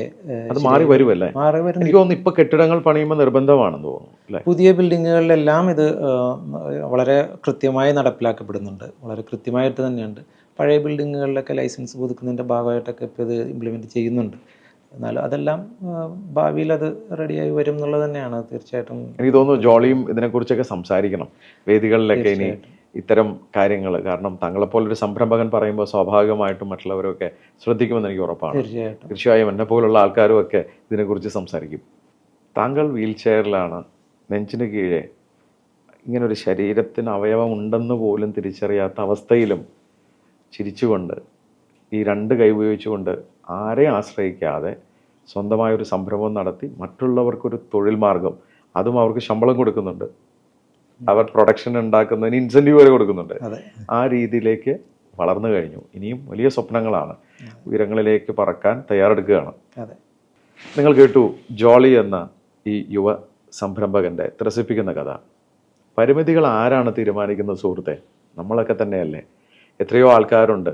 അത് മാറി വരുമല്ലേ? മാറി വരും. എനിക്ക് തോന്നുന്നു ഇപ്പോൾ കെട്ടിടങ്ങൾ പണിയുമ്പോൾ നിർബന്ധമാണെന്ന് തോന്നുന്നു. പുതിയ ബിൽഡിങ്ങുകളിലെല്ലാം ഇത് വളരെ കൃത്യമായി നടപ്പിലാക്കപ്പെടുന്നുണ്ട്. വളരെ കൃത്യമായിട്ട് തന്നെയുണ്ട്. പഴയ ബിൽഡിങ്ങുകളിലൊക്കെ ലൈസൻസ് പുതുക്കുന്നതിൻ്റെ ഭാഗമായിട്ടൊക്കെ ഇപ്പോൾ ഇത് ഇംപ്ലിമെൻറ്റ് ചെയ്യുന്നുണ്ട്. എന്നാലും അതെല്ലാം ഭാവിയിൽ അത് റെഡിയായി വരും എന്നുള്ളത് തന്നെയാണ് തീർച്ചയായിട്ടും. എനിക്ക് തോന്നുന്നു ജോളിയും ഇതിനെക്കുറിച്ചൊക്കെ സംസാരിക്കണം വേദികളിലൊക്കെ ഇനി ഇത്തരം കാര്യങ്ങൾ. കാരണം താങ്കളെപ്പോലൊരു സംരംഭകൻ പറയുമ്പോൾ സ്വാഭാവികമായിട്ടും മറ്റുള്ളവരൊക്കെ ശ്രദ്ധിക്കുമെന്ന് എനിക്ക് ഉറപ്പാണ്. തീർച്ചയായും എന്നെ പോലുള്ള ആൾക്കാരും ഒക്കെ ഇതിനെക്കുറിച്ച് സംസാരിക്കും. താങ്കൾ വീൽ ചെയറിലാണ്, നെഞ്ചിന് കീഴെ ഇങ്ങനൊരു ശരീരത്തിന് അവയവം ഉണ്ടെന്ന് പോലും തിരിച്ചറിയാത്ത അവസ്ഥയിലും ചിരിച്ചുകൊണ്ട് ഈ 2 കൈ ഉപയോഗിച്ചുകൊണ്ട് ആരെയും ആശ്രയിക്കാതെ സ്വന്തമായൊരു സംരംഭം നടത്തി മറ്റുള്ളവർക്കൊരു തൊഴിൽ മാർഗം, അതും അവർക്ക് ശമ്പളം കൊടുക്കുന്നുണ്ട്, അവർ പ്രൊഡക്ഷൻ ഉണ്ടാക്കുന്നതിന് ഇൻസെൻറ്റീവ് വരെ കൊടുക്കുന്നുണ്ട്. ആ രീതിയിലേക്ക് വളർന്നു കഴിഞ്ഞു. ഇനിയും വലിയ സ്വപ്നങ്ങളാണ്. ഉയരങ്ങളിലേക്ക് പറക്കാൻ തയ്യാറെടുക്കുകയാണ്. നിങ്ങൾ കേട്ടു ജോളി എന്ന ഈ യുവ സംരംഭകൻ്റെ ത്രസിപ്പിക്കുന്ന കഥ. പരിമിതികൾ ആരാണ് തീരുമാനിക്കുന്നത് സുഹൃത്തെ? നമ്മളൊക്കെ തന്നെയല്ലേ. എത്രയോ ആൾക്കാരുണ്ട്.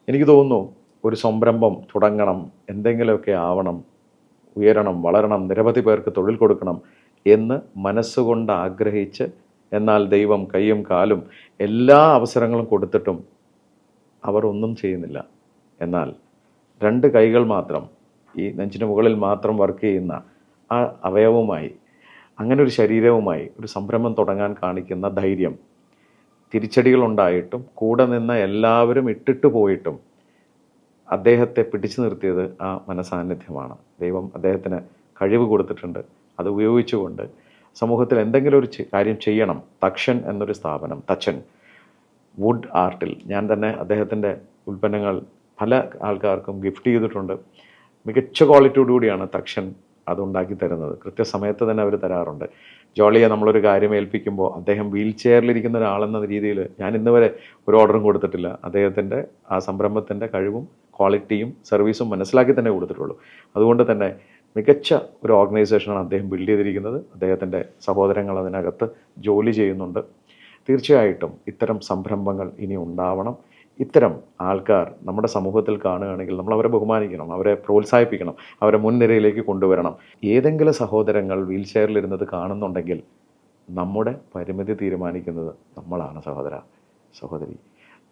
എനിക്ക് തോന്നുന്നു ഒരു സംരംഭം തുടങ്ങണം, എന്തെങ്കിലുമൊക്കെ ആവണം, ഉയരണം, വളരണം, നിരവധി പേർക്ക് തൊഴിൽ കൊടുക്കണം എന്ന് മനസ്സുകൊണ്ട് ആഗ്രഹിച്ച്, എന്നാൽ ദൈവം കൈയും കാലും എല്ലാ അവസരങ്ങളും കൊടുത്തിട്ടും അവർ ഒന്നും ചെയ്യുന്നില്ല. എന്നാൽ 2 കൈകൾ മാത്രം, ഈ നെഞ്ചിന് മുകളിൽ മാത്രം വർക്ക് ചെയ്യുന്ന ആ അവയവവുമായി, അങ്ങനെ ഒരു ശരീരവുമായി ഒരു സംരംഭം തുടങ്ങാൻ കാണിക്കുന്ന ധൈര്യം, തിരിച്ചടികളുണ്ടായിട്ടും കൂടെ നിന്ന എല്ലാവരും ഇട്ടിട്ട് പോയിട്ടും അദ്ദേഹത്തെ പിടിച്ചു നിർത്തിയത് ആ മനസാന്നിധ്യമാണ്. ദൈവം അദ്ദേഹത്തിന് കഴിവ് കൊടുത്തിട്ടുണ്ട്. അത് ഉപയോഗിച്ചുകൊണ്ട് സമൂഹത്തിൽ എന്തെങ്കിലും ഒരു കാര്യം ചെയ്യണം. തക്ഷൻ എന്നൊരു സ്ഥാപനം, തച്ചൻ വുഡ് ആർട്ടിൽ, ഞാൻ തന്നെ അദ്ദേഹത്തിൻ്റെ ഉൽപ്പന്നങ്ങൾ പല ആൾക്കാർക്കും ഗിഫ്റ്റ് ചെയ്തിട്ടുണ്ട്. മികച്ച ക്വാളിറ്റിയോടുകൂടിയാണ് തക്ഷൻ അതുണ്ടാക്കി തരുന്നത്. കൃത്യസമയത്ത് തന്നെ അവർ തരാറുണ്ട്. ജോളിയെ നമ്മളൊരു കാര്യം ഏൽപ്പിക്കുമ്പോൾ അദ്ദേഹം വീൽ ചെയറിലിരിക്കുന്ന ഒരാളെന്ന രീതിയിൽ ഞാൻ ഇന്ന് വരെ ഒരു ഓർഡറും കൊടുത്തിട്ടില്ല. അദ്ദേഹത്തിൻ്റെ ആ സംരംഭത്തിൻ്റെ കഴിവും ക്വാളിറ്റിയും സർവീസും മനസ്സിലാക്കി തന്നെ കൊടുത്തിട്ടുള്ളൂ. അതുകൊണ്ട് തന്നെ മികച്ച ഒരു ഓർഗനൈസേഷനാണ് അദ്ദേഹം ബിൽഡ് ചെയ്തിരിക്കുന്നത്. അദ്ദേഹത്തിൻ്റെ സഹോദരങ്ങൾ അതിനകത്ത് ജോലി ചെയ്യുന്നുണ്ട്. തീർച്ചയായിട്ടും ഇത്തരം സംരംഭങ്ങൾ ഇനി ഉണ്ടാവണം. ഇത്തരം ആൾക്കാർ നമ്മുടെ സമൂഹത്തിൽ കാണുകയാണെങ്കിൽ നമ്മൾ അവരെ ബഹുമാനിക്കണം, അവരെ പ്രോത്സാഹിപ്പിക്കണം, അവരെ മുൻനിരയിലേക്ക് കൊണ്ടുവരണം. ഏതെങ്കിലും സഹോദരങ്ങൾ വീൽ ചെയറിലിരുന്നത് കാണുന്നുണ്ടെങ്കിൽ നമ്മുടെ പരിമിതി തീരുമാനിക്കുന്നത് നമ്മളാണ് സഹോദരി.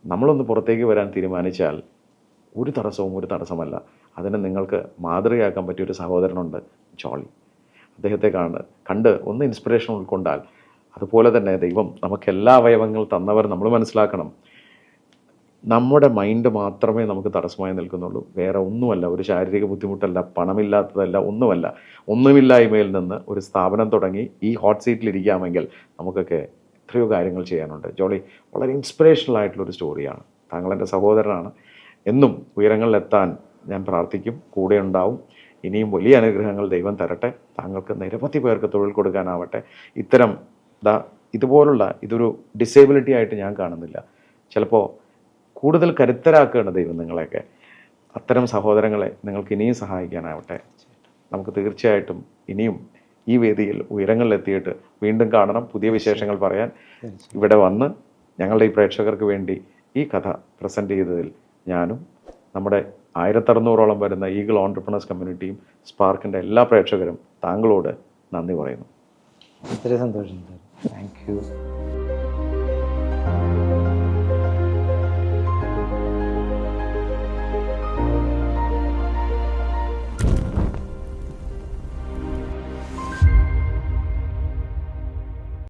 നമ്മളൊന്ന് പുറത്തേക്ക് വരാൻ തീരുമാനിച്ചാൽ ഒരു തടസ്സമല്ല. അതിന് നിങ്ങൾക്ക് മാതൃകയാക്കാൻ പറ്റിയൊരു സഹോദരനുണ്ട്, ജോളി. അദ്ദേഹത്തെ കണ്ട് ഒന്ന് ഇൻസ്പിറേഷൻ ഉൾക്കൊണ്ടാൽ, അതുപോലെ തന്നെ ദൈവം നമുക്ക് എല്ലാ അവയവങ്ങൾ തന്നവർ നമ്മൾ മനസ്സിലാക്കണം. നമ്മുടെ മൈൻഡ് മാത്രമേ നമുക്ക് തടസ്സമായി നിൽക്കുന്നുള്ളൂ, വേറെ ഒന്നുമല്ല. ഒരു ശാരീരിക ബുദ്ധിമുട്ടല്ല, പണമില്ലാത്തതല്ല, ഒന്നുമില്ലായ്മയിൽ നിന്ന് ഒരു സ്ഥാപനം തുടങ്ങി ഈ ഹോട്ട് സീറ്റിലിരിക്കാമെങ്കിൽ നമുക്കൊക്കെ എത്രയോ കാര്യങ്ങൾ ചെയ്യാനുണ്ട്. ജോളി വളരെ ഇൻസ്പിറേഷണൽ ആയിട്ടുള്ളൊരു സ്റ്റോറിയാണ്. താങ്കൾ എൻ്റെ സഹോദരനാണ്. എന്നും ഉയരങ്ങളിലെത്താൻ ഞാൻ പ്രാർത്ഥിക്കും, കൂടെ ഉണ്ടാവും. ഇനിയും വലിയ അനുഗ്രഹങ്ങൾ ദൈവം തരട്ടെ. താങ്കൾക്ക് നിരവധി പേർക്ക് തൊഴിൽ കൊടുക്കാനാവട്ടെ. ഇതൊരു ഡിസേബിലിറ്റി ആയിട്ട് ഞാൻ കാണുന്നില്ല. ചിലപ്പോൾ കൂടുതൽ കരുത്തരാക്കുകയാണ് ദൈവം നിങ്ങളെയൊക്കെ. അത്തരം സഹോദരങ്ങളെ നിങ്ങൾക്ക് ഇനിയും സഹായിക്കാനാവട്ടെ. നമുക്ക് തീർച്ചയായിട്ടും ഇനിയും ഈ വേദിയിൽ ഉയരങ്ങളിലെത്തിയിട്ട് വീണ്ടും കാണണം, പുതിയ വിശേഷങ്ങൾ പറയാൻ. ഇവിടെ വന്ന് ഞങ്ങളുടെ ഈ പ്രേക്ഷകർക്ക് വേണ്ടി ഈ കഥ പ്രസൻറ്റ് ചെയ്തതിൽ ഞാനും നമ്മുടെ 1600ഓളം വരുന്ന ഈഗിൾ ഓൺട്രപ്രണേഴ്സ് കമ്മ്യൂണിറ്റിയും സ്പാർക്കിൻ്റെ എല്ലാ പ്രേക്ഷകരും താങ്കളോട് നന്ദി പറയുന്നു. ഒത്തിരി സന്തോഷം സാർ. Thank you.